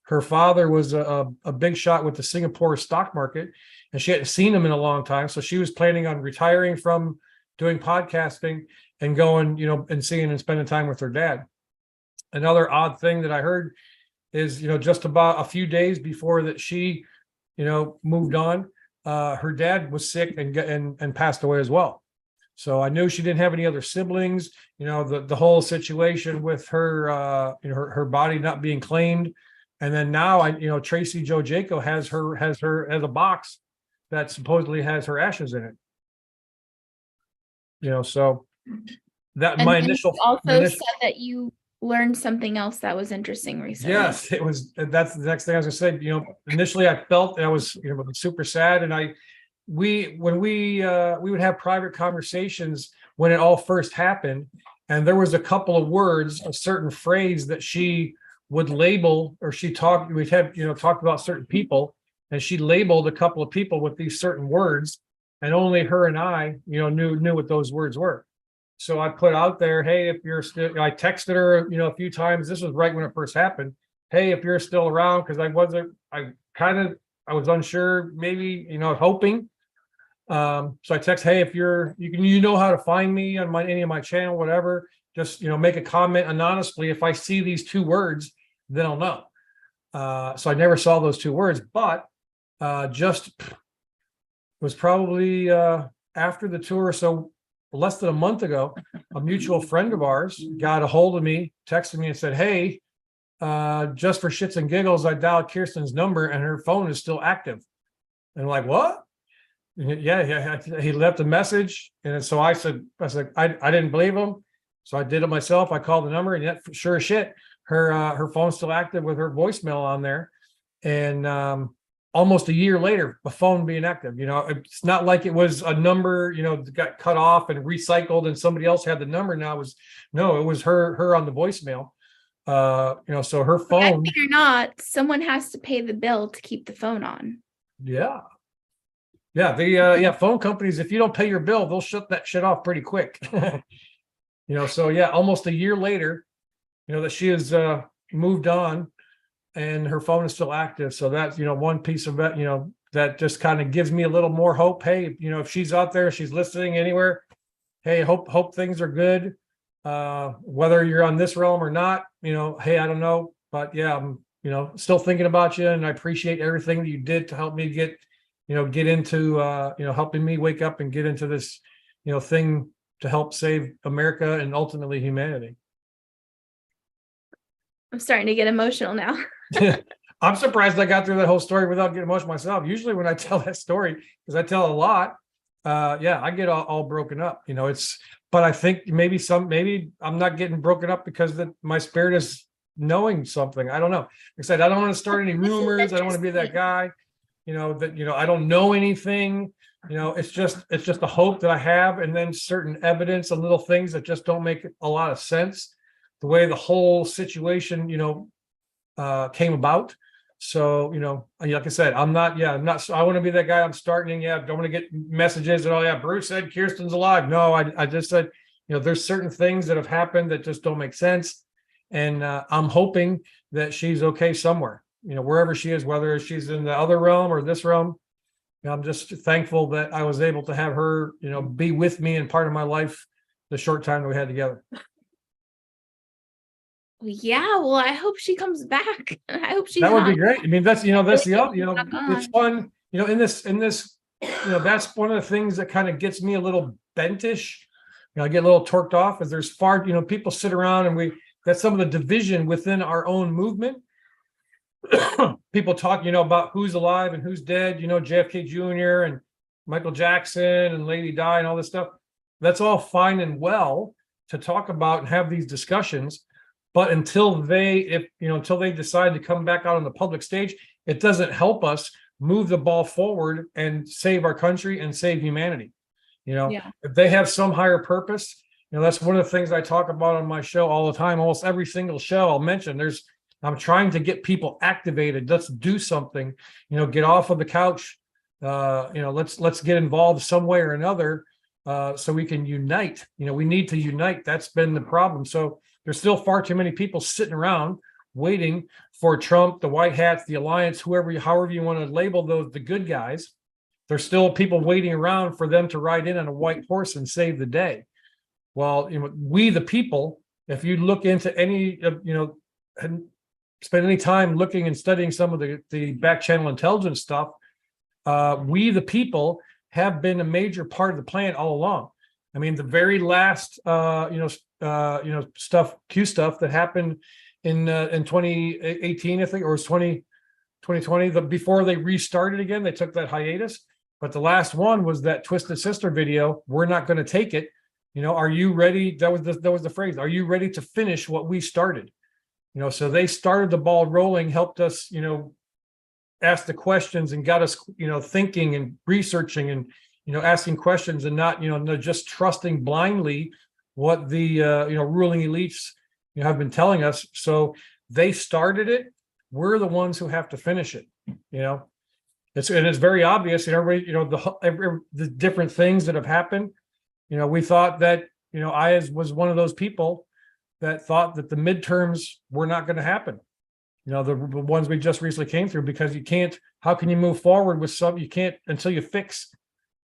B: Her father was a big shot with the Singapore stock market, and she hadn't seen him in a long time. So she was planning on retiring from doing podcasting and going, and seeing and spending time with her dad. Another odd thing that I heard is, just about a few days before that she, moved on, her dad was sick and passed away as well. So I knew she didn't have any other siblings. The whole situation with her, her body not being claimed, and then now Tracy Jo Jaco has her as a box that supposedly has her ashes in it. So that
A: and
B: my initial
A: also said that you learned something else that was interesting recently.
B: Yes, that's the next thing I was gonna say. Initially I felt I was super sad, and I we would have private conversations when it all first happened, and there was a couple of words, a certain phrase that she would label, or we'd have, talked about certain people, and she labeled a couple of people with these certain words, and only her and I, knew what those words were. So I put out there, hey, if you're still, I texted her, a few times. This was right when it first happened. Hey, if you're still around, because I was unsure, maybe, hoping. So I text, hey, if you know how to find me on any of my channel, whatever, just, make a comment anonymously. If I see these two words, then I'll know. So I never saw those two words, but just was probably after the tour. So less than a month ago, a mutual friend of ours got a hold of me, texted me and said, hey, just for shits and giggles, I dialed Kirsten's number and her phone is still active. And I'm like, what? Yeah. He left a message. And so I said, I didn't believe him. So I did it myself. I called the number, and yet, sure as shit, her phone's still active with her voicemail on there. And almost a year later, the phone being active, it's not like it was a number, got cut off and recycled and somebody else had the number. Now it was her on the voicemail. So her phone,
A: or not, someone has to pay the bill to keep the phone on.
B: Yeah. The phone companies, if you don't pay your bill, they'll shut that shit off pretty quick. So yeah, almost a year later, that she has moved on and her phone is still active. So that's, one piece of that, that just kind of gives me a little more hope. Hey, if she's out there, she's listening anywhere. Hey, hope things are good. Whether you're on this realm or not, hey, I don't know, but yeah, I'm, still thinking about you, and I appreciate everything that you did to help me get into, helping me wake up and get into this, thing to help save America and ultimately humanity.
A: I'm starting to get emotional now.
B: I'm surprised I got through that whole story without getting emotional myself. Usually when I tell that story, because I tell a lot, I get all broken up, but I think maybe I'm not getting broken up because my spirit is knowing something. I don't know. Like I said, I don't want to start any rumors. I don't want to be that guy, that, I don't know anything, it's just a hope that I have. And then certain evidence and little things that just don't make a lot of sense, the way the whole situation, came about. So, like I said, I'm not, I want to be that guy. I'm starting, don't want to get messages and Bruce said Kirsten's alive. No, I just said, there's certain things that have happened that just don't make sense. And I'm hoping that she's okay somewhere, wherever she is, whether she's in the other realm or this realm. I'm just thankful that I was able to have her, be with me and part of my life the short time that we had together.
A: Yeah, well, I hope she comes back. I hope she's
B: that would be great. I mean, that's the other, it's fun, in this, that's one of the things that kind of gets me a little bentish. I get a little torqued off as there's people sit around and that's some of the division within our own movement. People talk, about who's alive and who's dead, JFK Jr. and Michael Jackson and Lady Di and all this stuff. That's all fine and well to talk about and have these discussions. But until they decide to come back out on the public stage, it doesn't help us move the ball forward and save our country and save humanity. If they have some higher purpose, that's one of the things I talk about on my show all the time. Almost every single show I'll mention, I'm trying to get people activated. Let's do something, get off of the couch. Let's get involved some way or another, so we can unite. We need to unite. That's been the problem. So there's still far too many people sitting around waiting for Trump, the white hats, the alliance, however you want to label those, the good guys. There's still people waiting around for them to ride in on a white horse and save the day. Well, we, the people, if you look into any, and spend any time looking and studying some of the back channel intelligence stuff, we, the people, have been a major part of the plan all along. I mean, the very last, Q stuff that happened in 2018, I think, or it was 2020, before they restarted again, they took that hiatus. But the last one was that Twisted Sister video. We're not going to take it. Are you ready? That was the phrase. Are you ready to finish what we started? So they started the ball rolling, helped us, asked the questions and got us, thinking and researching and, asking questions and not, just trusting blindly what the, ruling elites, have been telling us. So they started it. We're the ones who have to finish it. It's very obvious, and everybody, the different things that have happened. We thought that, I was one of those people that thought that the midterms were not going to happen. The ones we just recently came through, because you can't, how can you move forward with you can't, until you fix,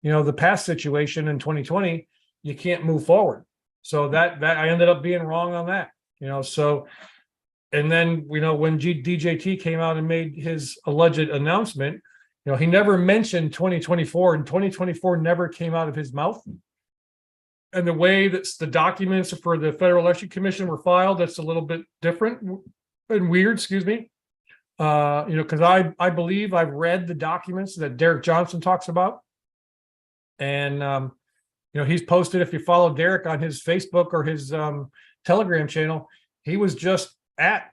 B: the past situation in 2020, you can't move forward. So that I ended up being wrong on that, so, and then, when DJT came out and made his alleged announcement, he never mentioned 2024, and 2024 never came out of his mouth. And the way that the documents for the Federal Election Commission were filed, that's a little bit different and weird, excuse me. Because I believe I've read the documents that Derek Johnson talks about. And, he's posted, if you follow Derek on his Facebook or his Telegram channel, he was just a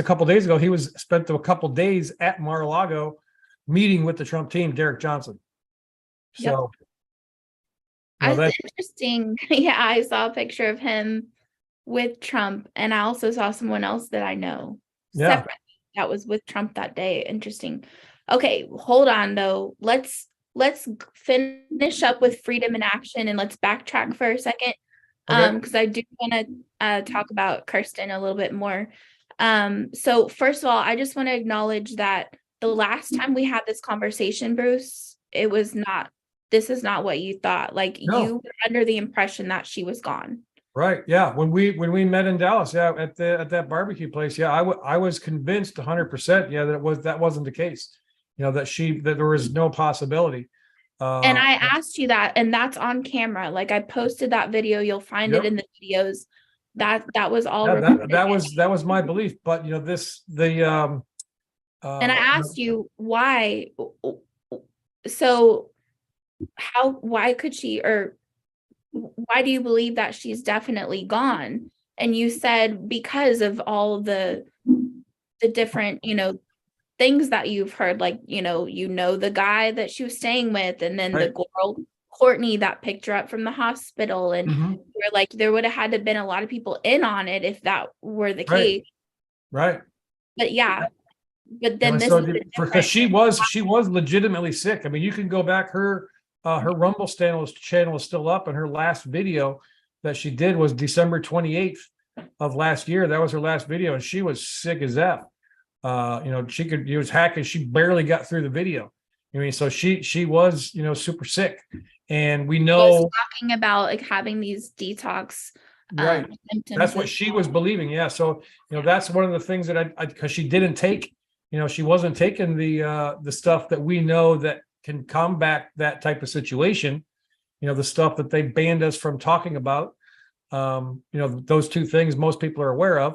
B: couple days ago, spent a couple days at Mar-a-Lago meeting with the Trump team, Derek Johnson. So
A: that's interesting. Yeah, I saw a picture of him with Trump, and I also saw someone else that I know separately that was with Trump that day. Interesting. Okay, hold on though. Let's finish up with freedom in action, and let's backtrack for a second. Because I do want to talk about Cirsten a little bit more. So first of all, I just want to acknowledge that the last time we had this conversation, Bruce, this is not what you thought. Like, you were under the impression that she was gone.
B: Right. Yeah. When we met in Dallas, at that barbecue place, I was convinced 100%, that wasn't the case. That there was no possibility.
A: And I asked you that, and that's on camera. Like, I posted that video. You'll find it in the videos. That was all.
B: That was my belief. But
A: and I asked you why. So why could she, or why do you believe that she's definitely gone? And you said because of all the different, things that you've heard, like, the guy that she was staying with, and then the girl, Courtney, that picked her up from the hospital. And you're like, there would have had to been a lot of people in on it if that were the case.
B: Right.
A: But but then
B: because she was legitimately sick. I mean, you can go back, her Rumble channel is still up, and her last video that she did was December 28th of last year. That was her last video, and she was sick as F. She was hacking. She barely got through the video. I mean, so she was, super sick, and we know
A: talking about like having these detox.
B: Right. That's what she was believing. Yeah. So, that's one of the things that because she didn't take, she wasn't taking the stuff that we know that can combat that type of situation, the stuff that they banned us from talking about, those two things most people are aware of,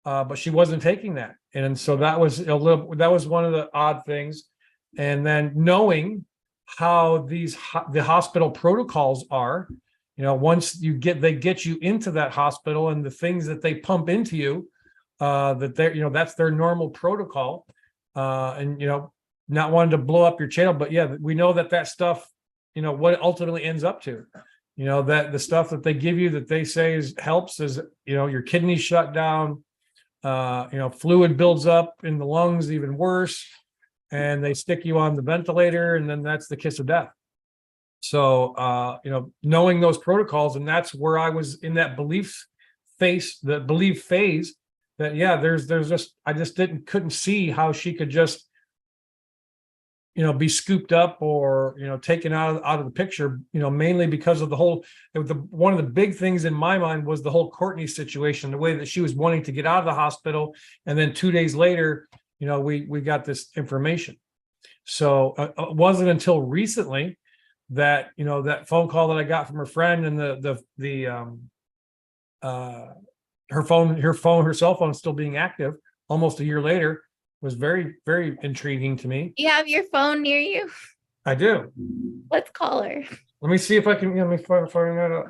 B: but she wasn't taking that. And so that was one of the odd things. And then knowing how the hospital protocols are, once they get you into that hospital, and the things that they pump into you, that they're, that's their normal protocol. And, not wanting to blow up your channel, but we know that stuff, what it ultimately ends up to, that the stuff that they give you that they say helps is, your kidneys shut down, fluid builds up in the lungs, even worse, and they stick you on the ventilator, and then that's the kiss of death. So, knowing those protocols, and that's where I was in that belief phase, that there's just, I just couldn't see how she could just, be scooped up or, taken out of the picture, mainly because of one of the big things in my mind was the whole Courtney situation, the way that she was wanting to get out of the hospital. And then 2 days later, we got this information. So it wasn't until recently that, that phone call that I got from her friend, and her cell phone still being active almost a year later, was very, very intriguing to me.
A: You have your phone near you?
B: I do.
A: Let's call her.
B: Let me see if I can, let me find that out.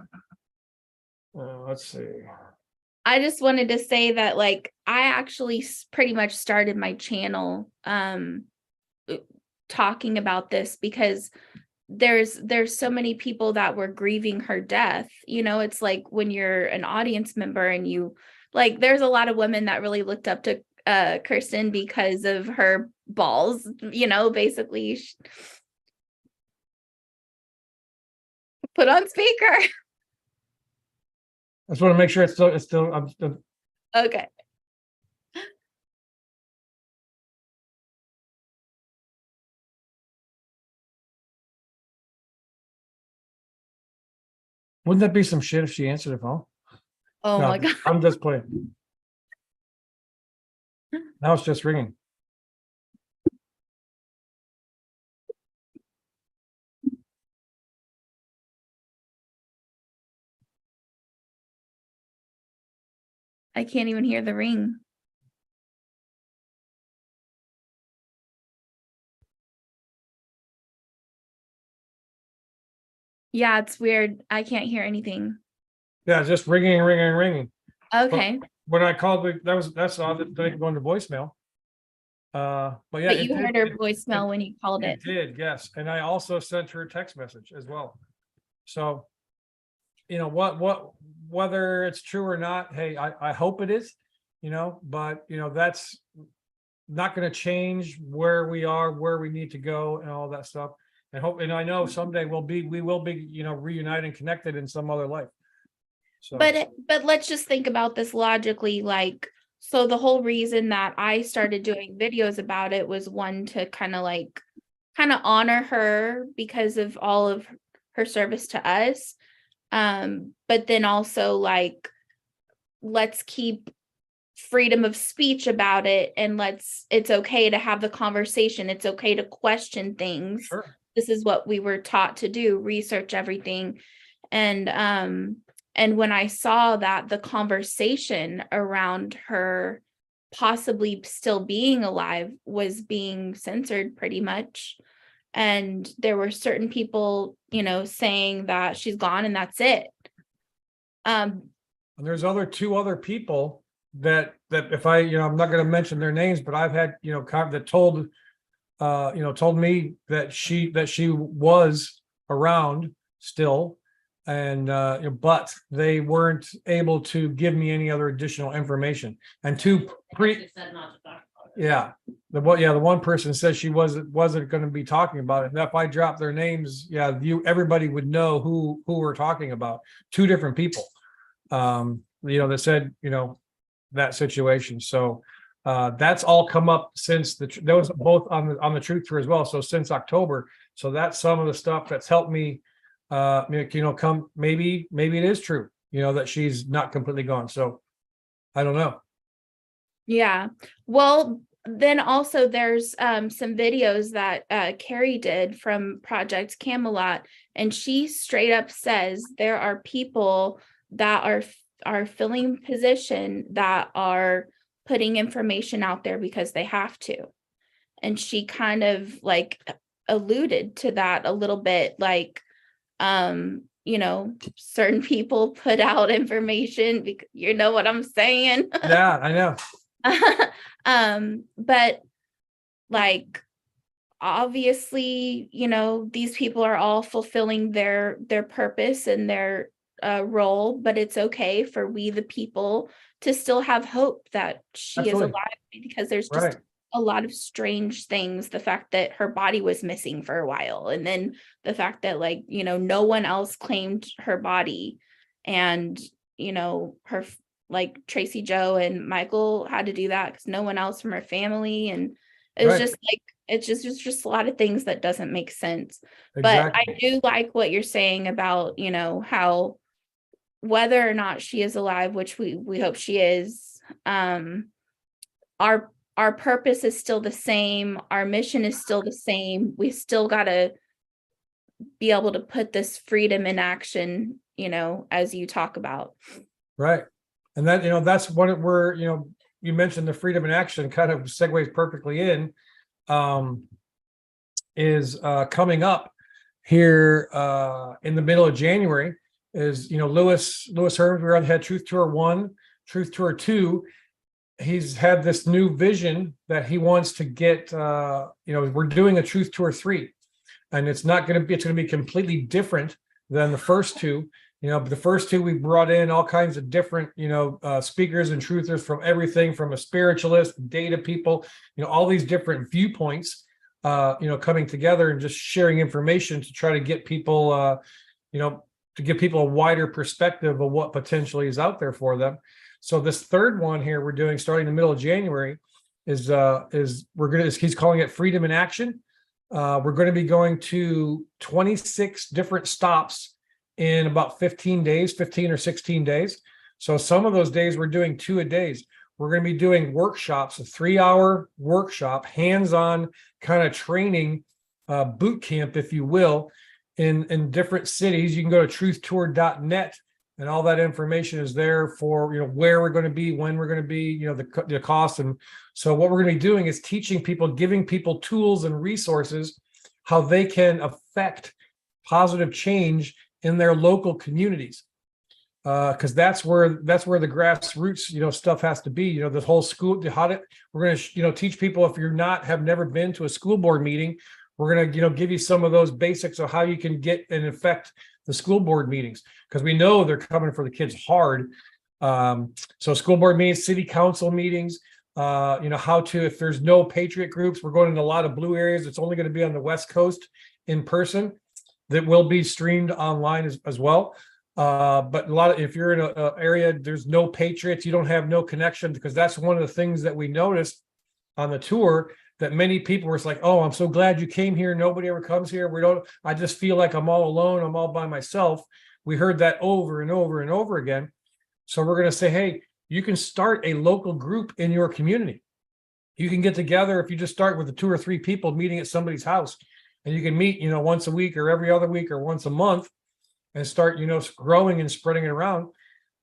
B: Let's see.
A: I just wanted to say that, like, I actually pretty much started my channel talking about this because there's so many people that were grieving her death. You know, it's like when you're an audience member and you like, there's a lot of women that really looked up to Cirsten because of her balls, you know, basically. Put on speaker.
B: I just want to make sure it's still I'm still.
A: Okay.
B: Wouldn't that be some shit if she answered the phone?
A: Oh
B: No,
A: my God.
B: I'm just playing. Now it's just ringing.
A: I can't even hear the ring. Yeah, it's weird. I can't hear anything.
B: Yeah, just ringing.
A: Okay.
B: But when I called, that's all that going to voicemail. But yeah,
A: But you heard her voicemail when you called it.
B: It did, yes. And I also sent her a text message as well. So, you know, whether it's true or not, hey, I hope it is, you know, but you know, that's not going to change where we are, where we need to go and all that stuff. And hope, and I know someday we will be, you know, reunited and connected in some other life. So,
A: but let's just think about this logically. Like, so the whole reason that I started doing videos about it was one to kind of honor her because of all of her service to us. But then also like, let's keep freedom of speech about it, and it's okay to have the conversation. It's okay to question things.
B: sure.
A: This is what we were taught to do, research everything. And when I saw that the conversation around her possibly still being alive was being censored pretty much, and there were certain people, you know, saying that she's gone and that's it.
B: And there's two other people that if I, you know, I'm not going to mention their names, but I've had, you know, that told, you know, told me that she was around still, and but they weren't able to give me any other additional information. And yeah, the one person says she wasn't going to be talking about it. And if I drop their names, yeah, everybody would know who we're talking about. Two different people, you know, that said, you know, that situation. So that's all come up since those both on the truth tour as well. So since October. So that's some of the stuff that's helped me, you know, come, maybe it is true, you know, that she's not completely gone. So I don't know.
A: Yeah. Well, then also there's some videos that Carrie did from Project Camelot, and she straight up says there are people that are filling position that are putting information out there because they have to. And she kind of like alluded to that a little bit, like you know, certain people put out information because, you know what I'm saying?
B: Yeah, I know.
A: But like, obviously, you know, these people are all fulfilling their purpose and their role, but it's okay for we the people to still have hope that she
B: Absolutely.
A: is alive, because there's just
B: Right.
A: a lot of strange things. The fact that her body was missing for a while, and then the fact that, like, you know, no one else claimed her body, and you know, her, like Tracy Joe and Michael had to do that because no one else from her family, and it was
B: Right.
A: just like, it's just a lot of things that doesn't make sense. But
B: Exactly.
A: I do like what you're saying about, you know, how whether or not she is alive, which we hope she is, our purpose is still the same, our mission is still the same. We still got to be able to put this freedom in action, you know, as you talk about.
B: Right. And that, you know, that's what we're, you know, you mentioned the freedom in action kind of segues perfectly in, is coming up here in the middle of January is, you know, Lewis Herms, we had Truth Tour 1, Truth Tour 2, he's had this new vision that he wants to get, we're doing a Truth Tour 3, and it's going to be completely different than the first two. But the first two, we brought in all kinds of different, speakers and truthers from everything from a spiritualist, data people, all these different viewpoints, coming together and just sharing information to try to get people, to give people a wider perspective of what potentially is out there for them. So this third one here we're doing starting in the middle of January is he's calling it Freedom in Action. We're going to be going to 26 different stops in about 15 or 16 days. So some of those days we're doing 2 a days. We're going to be doing workshops, a 3-hour workshop, hands-on kind of training, boot camp, if you will, in different cities. You can go to truthtour.net. And all that information is there for, where we're going to be, when we're going to be, the cost. And so what we're going to be doing is teaching people, giving people tools and resources, how they can affect positive change in their local communities. Because that's where the grassroots, stuff has to be, the whole school, we're going to, teach people, if have never been to a school board meeting, we're going to, give you some of those basics of how you can get and affect the school board meetings, because we know they're coming for the kids hard. So school board meetings, city council meetings, how to, if there's no patriot groups, we're going into a lot of blue areas. It's only going to be on the West Coast in person. That will be streamed online as well. But if you're in an area, there's no patriots, you don't have no connection, because that's one of the things that we noticed on the tour, that many people were like, oh, I'm so glad you came here. Nobody ever comes here. I just feel like I'm all alone. I'm all by myself. We heard that over and over and over again. So we're going to say, hey, you can start a local group in your community. You can get together. If you just start with the 2 or 3 people meeting at somebody's house, and you can meet, once a week or every other week or once a month, and start, growing and spreading it around,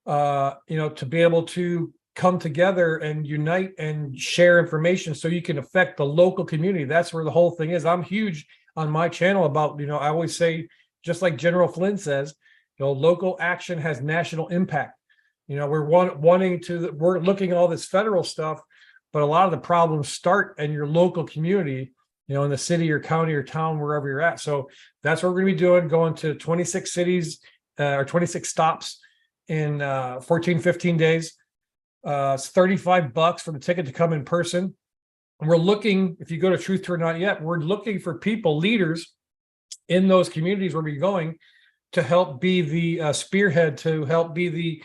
B: to be able to come together and unite and share information so you can affect the local community. That's where the whole thing is. I'm huge on my channel about, I always say, just like General Flynn says, local action has national impact. We're looking at all this federal stuff, but a lot of the problems start in your local community, in the city or county or town, wherever you're at. So that's what we're going to be doing, going to 26 cities or 26 stops in 14, 15 days. It's $35 for the ticket to come in person. And we're looking, if you go to Truth Tour Not Yet, we're looking for people, leaders in those communities where we're going, to help be the spearhead, to help be the,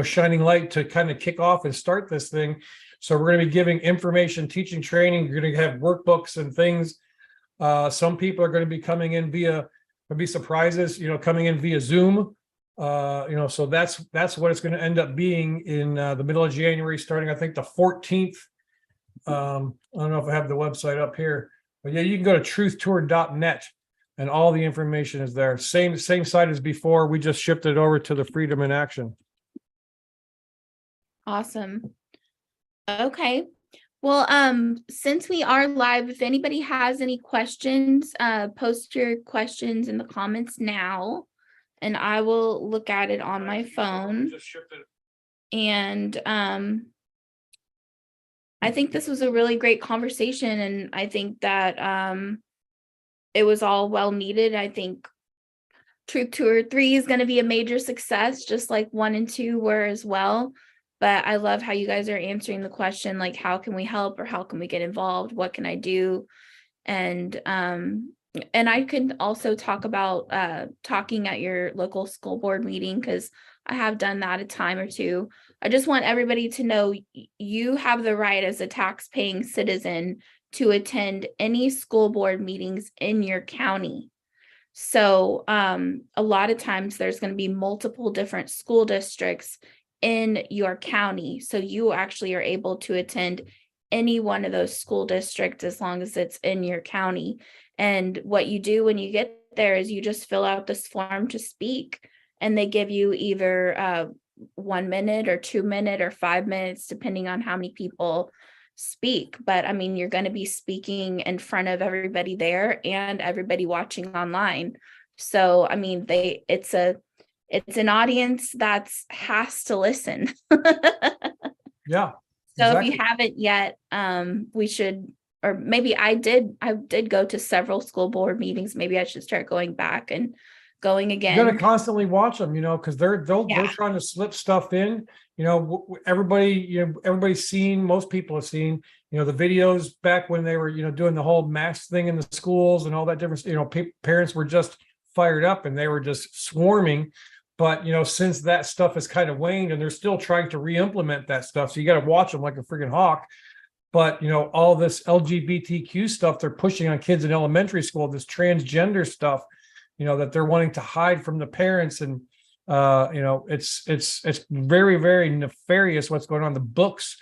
B: shining light to kind of kick off and start this thing. So we're going to be giving information, teaching, training. You're going to have workbooks and things. Some people are going to be coming in there'll be surprises, coming in via Zoom. So that's what it's going to end up being in the middle of January, starting, I think, the 14th. I don't know if I have the website up here, but yeah, you can go to truthtour.net and all the information is there. Same site as before. We just shifted it over to the Freedom in Action.
A: Awesome. Okay. Well, since we are live, if anybody has any questions, post your questions in the comments now, and I will look at it on my phone. And I think this was a really great conversation, and I think that it was all well needed. I think Truth Tour 3 is going to be a major success, just like 1 and 2 were as well. But I love how you guys are answering the question, like, how can we help, or how can we get involved? What can I do? And I can also talk about talking at your local school board meeting, because I have done that a time or two. I just want everybody to know you have the right as a tax-paying citizen to attend any school board meetings in your county. So a lot of times there's going to be multiple different school districts in your county. So you actually are able to attend any one of those school districts as long as it's in your county. And what you do when you get there is you just fill out this form to speak, and they give you either 1 minute or 2 minutes or 5 minutes, depending on how many people speak. But I mean, you're going to be speaking in front of everybody there and everybody watching online. So I mean, it's an audience that has to listen.
B: Yeah.
A: So if
B: exactly.
A: you haven't yet, we should, or maybe I did go to several school board meetings. Maybe I should start going back and going
B: You got to
A: again.
B: constantly watch them, because they're
A: Yeah.
B: trying to slip stuff in. Everybody, everybody's seen. Most people have seen, the videos back when they were, doing the whole mask thing in the schools and all that different. Parents were just fired up and they were just swarming. But since that stuff has kind of waned, and they're still trying to re-implement that stuff, so you got to watch them like a freaking hawk. But all this LGBTQ stuff they're pushing on kids in elementary school, this transgender stuff, that they're wanting to hide from the parents. And it's very, very nefarious what's going on. The books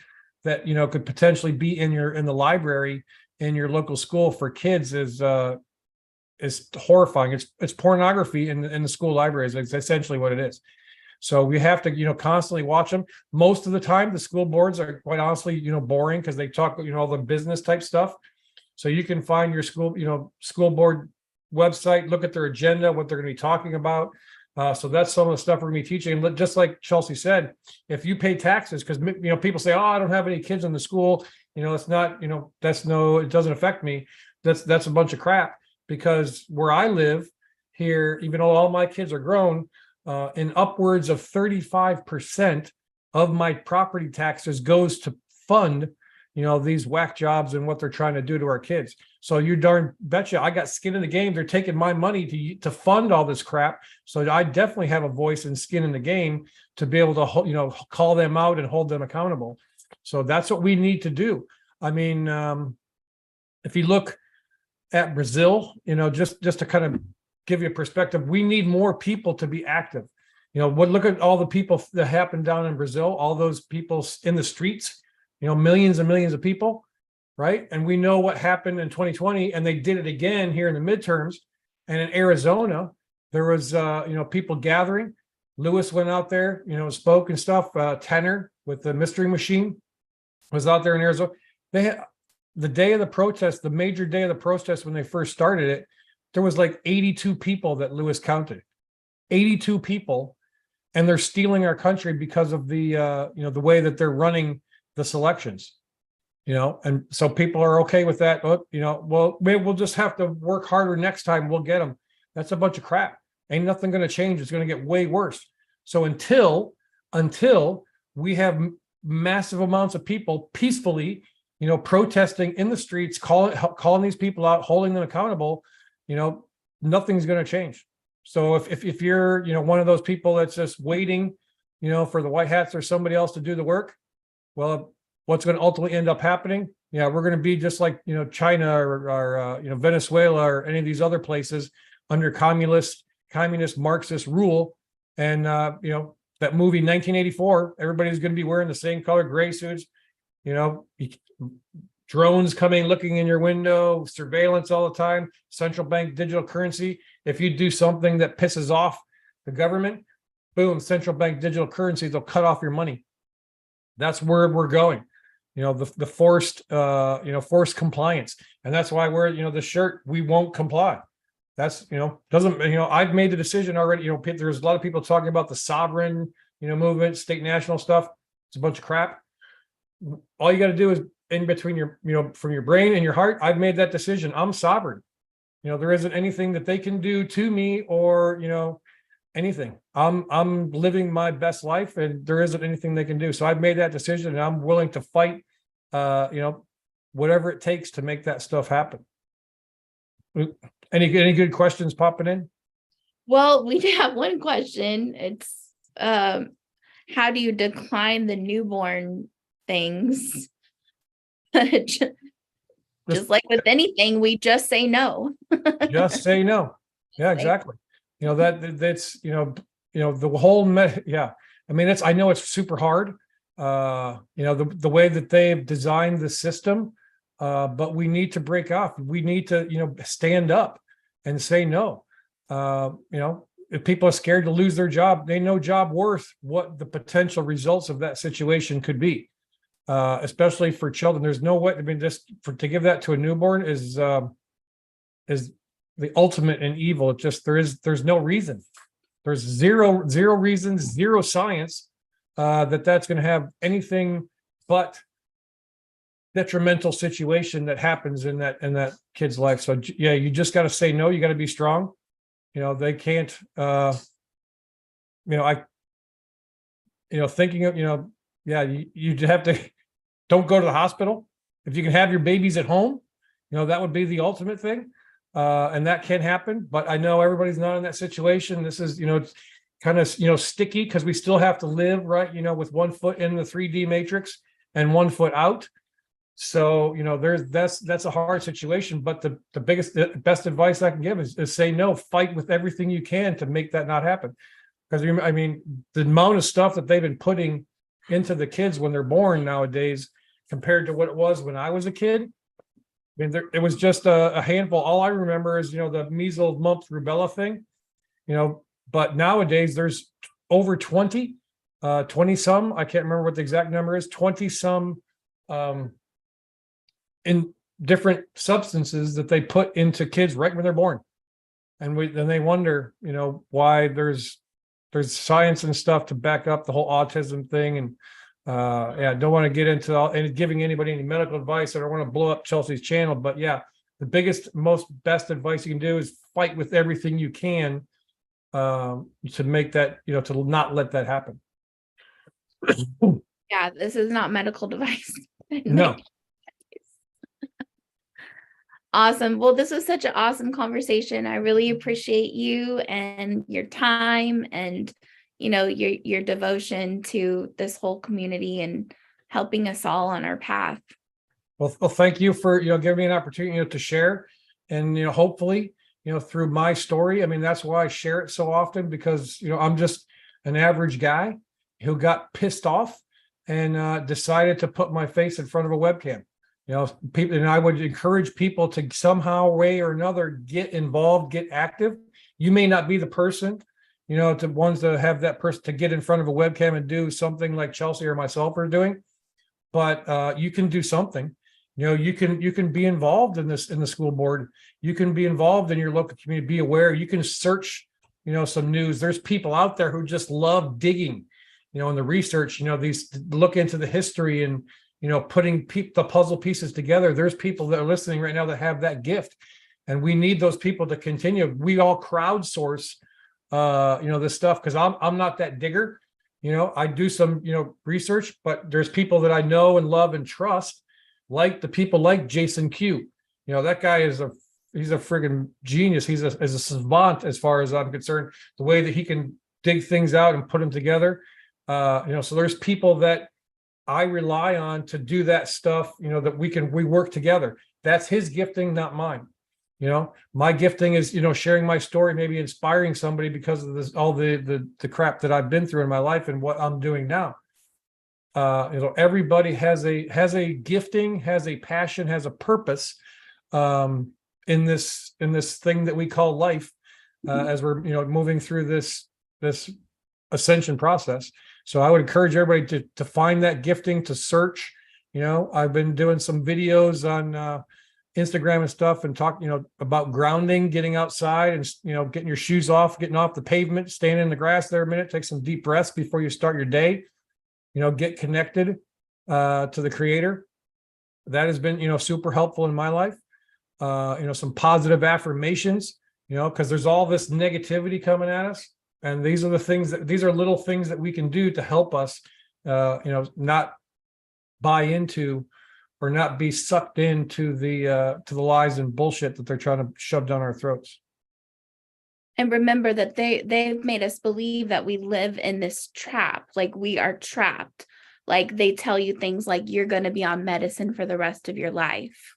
B: that could potentially be in the library in your local school for kids is horrifying. It's pornography in the school libraries. It's essentially what it is. So we have to constantly watch them. Most of the time the school boards are, quite honestly, boring, because they talk all the business type stuff. So you can find your school board website, look at their agenda, what they're going to be talking about. So that's some of the stuff we're going to be teaching. And just like Chelsea said, if you pay taxes, because people say, oh, I don't have any kids in the school, it's not, it doesn't affect me. That's a bunch of crap, because where I live here, even though all my kids are grown, in upwards of 35% of my property taxes goes to fund these whack jobs and what they're trying to do to our kids. So you darn betcha I got skin in the game. They're taking my money to fund all this crap. So I definitely have a voice and skin in the game to be able to, call them out and hold them accountable. So that's what we need to do. I mean, if you look at Brazil, just to kind of give you a perspective, we need more people to be active. Look at all the people that happened down in Brazil, all those people in the streets, millions and millions of people, right? And we know what happened in 2020, and they did it again here in the midterms. And in Arizona, there was, people gathering. Lewis went out there, spoke and stuff. Tenor with the Mystery Machine was out there in Arizona. They had the day of the protest, the major day of the protest when they first started it, there was like 82 people that Lewis counted, 82 people, and they're stealing our country because of the, the way that they're running the selections, and so people are okay with that. But, well, maybe we'll just have to work harder next time. We'll get them. That's a bunch of crap. Ain't nothing going to change. It's going to get way worse. So until we have massive amounts of people peacefully, protesting in the streets, calling these people out, holding them accountable, nothing's going to change. So if you're, one of those people that's just waiting, for the white hats or somebody else to do the work, well, what's going to ultimately end up happening? Yeah, we're going to be just like, China or Venezuela or any of these other places under communist Marxist rule. And, that movie 1984, everybody's going to be wearing the same color gray suits, drones coming, looking in your window, surveillance all the time, central bank digital currency. If you do something that pisses off the government, boom, central bank digital currency, they'll cut off your money. That's where we're going. The forced compliance. And that's why we're, the shirt, we won't comply. That's, doesn't, I've made the decision already. There's a lot of people talking about the sovereign, movement, state national stuff. It's a bunch of crap. All you got to do is in between your, from your brain and your heart. I've made that decision. I'm sovereign. There isn't anything that they can do to me or, anything. I'm living my best life, and there isn't anything they can do. So I've made that decision, and I'm willing to fight, whatever it takes to make that stuff happen. Any good questions popping in?
A: Well, we have one question. It's how do you decline the newborn things? Just like with anything, we just say no.
B: Just say no. Yeah, exactly. That's the whole yeah. I mean, I know it's super hard. The way that they've designed the system, but we need to break off. We need to stand up and say no. If people are scared to lose their job, they know job worth what the potential results of that situation could be, especially for children. There's no way. I mean, to give that to a newborn is the ultimate in evil. It just there's no reason. There's zero reasons, zero science that's going to have anything but detrimental situation that happens in that kid's life. So yeah, you just got to say no. You got to be strong. They can't. Thinking of yeah, you have to. Don't go to the hospital. If you can have your babies at home, that would be the ultimate thing. And that can happen. But I know everybody's not in that situation. This is it's kind of sticky because we still have to live right. With one foot in the 3D matrix and one foot out. So, that's a hard situation, but the best advice I can give is say no, fight with everything you can to make that not happen. Because I mean, the amount of stuff that they've been putting into the kids when they're born nowadays compared to what it was when I was a kid. I mean, it was just a handful. All I remember is, the measles, mumps, rubella thing, but nowadays there's over 20 some, I can't remember what the exact number is, 20 some, in different substances that they put into kids right when they're born. And then they wonder, why there's science and stuff to back up the whole autism thing. And don't want to get into and giving anybody any medical advice. I don't want to blow up Chelsea's channel, but yeah, the best advice you can do is fight with everything you can to make that, to not let that happen.
A: Yeah, this is not medical device.
B: No.
A: Awesome. Well, this was such an awesome conversation. I really appreciate you and your time and, your devotion to this whole community and helping us all on our path.
B: Well, thank you for, giving me an opportunity to share and, hopefully, through my story. I mean, that's why I share it so often because, I'm just an average guy who got pissed off and decided to put my face in front of a webcam. People, and I would encourage people to somehow, way or another, get involved, get active. You may not be the person, to ones that have that person to get in front of a webcam and do something like Chelsea or myself are doing, but you can do something. You can be involved in the school board. You can be involved in your local community. Be aware. You can search, some news. There's people out there who just love digging, in the research. These look into the history and. Putting the puzzle pieces together. There's people that are listening right now that have that gift, and we need those people to continue. We all crowdsource, this stuff because I'm not that digger. I do some, research, but there's people that I know and love and trust, like the people like Jason Q. That guy he's a friggin' genius. He's a savant as far as I'm concerned. The way that he can dig things out and put them together. So there's people that I rely on to do that stuff, that we work together. That's his gifting, not mine. My gifting is, sharing my story, maybe inspiring somebody because of this, all the crap that I've been through in my life and what I'm doing now. Everybody has a gifting, has a passion, has a purpose, in this thing that we call life, as we're, moving through this ascension process. So I would encourage everybody to find that gifting, to search. I've been doing some videos on Instagram and stuff and talk, about grounding, getting outside and, getting your shoes off, getting off the pavement, staying in the grass there a minute, take some deep breaths before you start your day, get connected to the creator. That has been, super helpful in my life. Some positive affirmations, because there's all this negativity coming at us. And these are little things that we can do to help us, not buy into or not be sucked into the lies and bullshit that they're trying to shove down our throats.
A: And remember that they've made us believe that we live in this trap, like we are trapped. Like they tell you things like you're going to be on medicine for the rest of your life.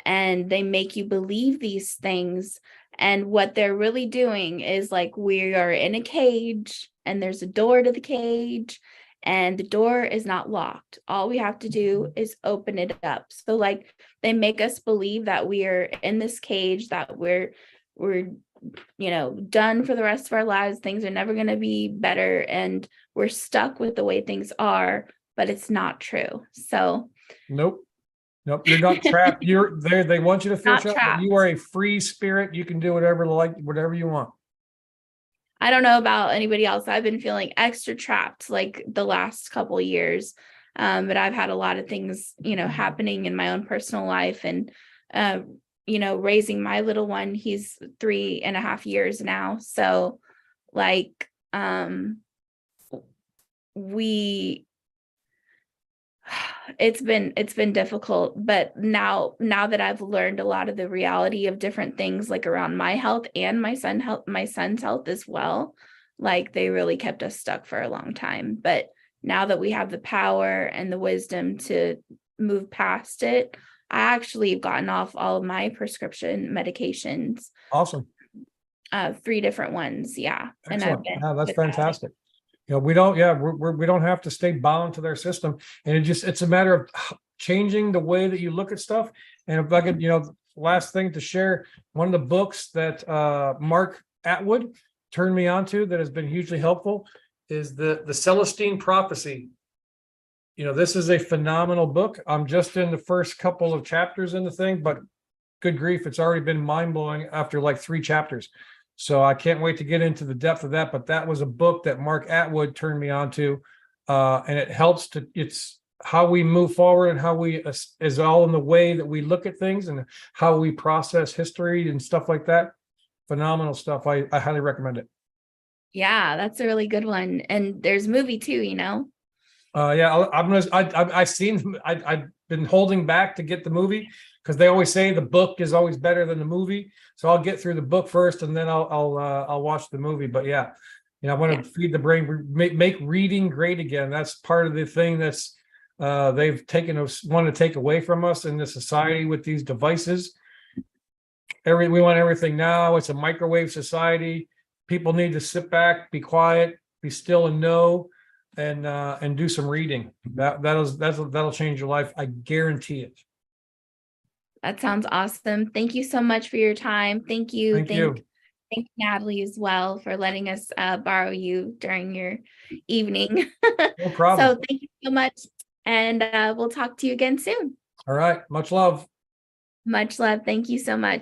A: And they make you believe these things. And what they're really doing is like we are in a cage and there's a door to the cage and the door is not locked. All we have to do is open it up. So like they make us believe that we are in this cage, that we're done for the rest of our lives. Things are never going to be better. And we're stuck with the way things are, but it's not true. So
B: Nope, you're not trapped. You're there. They want you to feel trapped. But you are a free spirit. You can do whatever you want.
A: I don't know about anybody else. I've been feeling extra trapped like the last couple of years. But I've had a lot of things, happening in my own personal life, and, raising my little one. He's 3.5 years now. So like, it's been difficult, but now that I've learned a lot of the reality of different things, like around my health and my son's health as well, like they really kept us stuck for a long time. But now that we have the power and the wisdom to move past it, I actually have gotten off all of my prescription medications.
B: Awesome.
A: 3 different ones. Yeah.
B: Excellent.
A: And
B: Yeah, that's fantastic. We don't, we don't have to stay bound to their system. And it's a matter of changing the way that you look at stuff. And if I could, last thing to share, one of the books that Mark Atwood turned me on to that has been hugely helpful is the Celestine Prophecy. This is a phenomenal book. I'm just in the first couple of chapters in the thing, but good grief, it's already been mind-blowing after like 3 chapters. So I can't wait to get into the depth of that. But that was a book that Mark Atwood turned me on to. And it helps it's how we move forward and how we is all in the way that we look at things and how we process history and stuff like that. Phenomenal stuff. I highly recommend it.
A: Yeah, that's a really good one. And there's a movie too,
B: Yeah, I've seen, I've been holding back to get the movie because they always say the book is always better than the movie. So I'll get through the book first and then I'll watch the movie. But yeah, I want to feed the brain, make reading great again. That's part of the thing that's they've want to take away from us in the society with these devices. We want everything now. It's a microwave society. People need to sit back, be quiet, be still and know, and do some reading. That'll change your life. I guarantee it.
A: That sounds awesome. Thank you so much for your time. Thank you.
B: Thank you.
A: Thank Natalie as well for letting us borrow you during your evening.
B: No problem.
A: So thank you so much. And we'll talk to you again soon.
B: All right. Much love.
A: Much love. Thank you so much.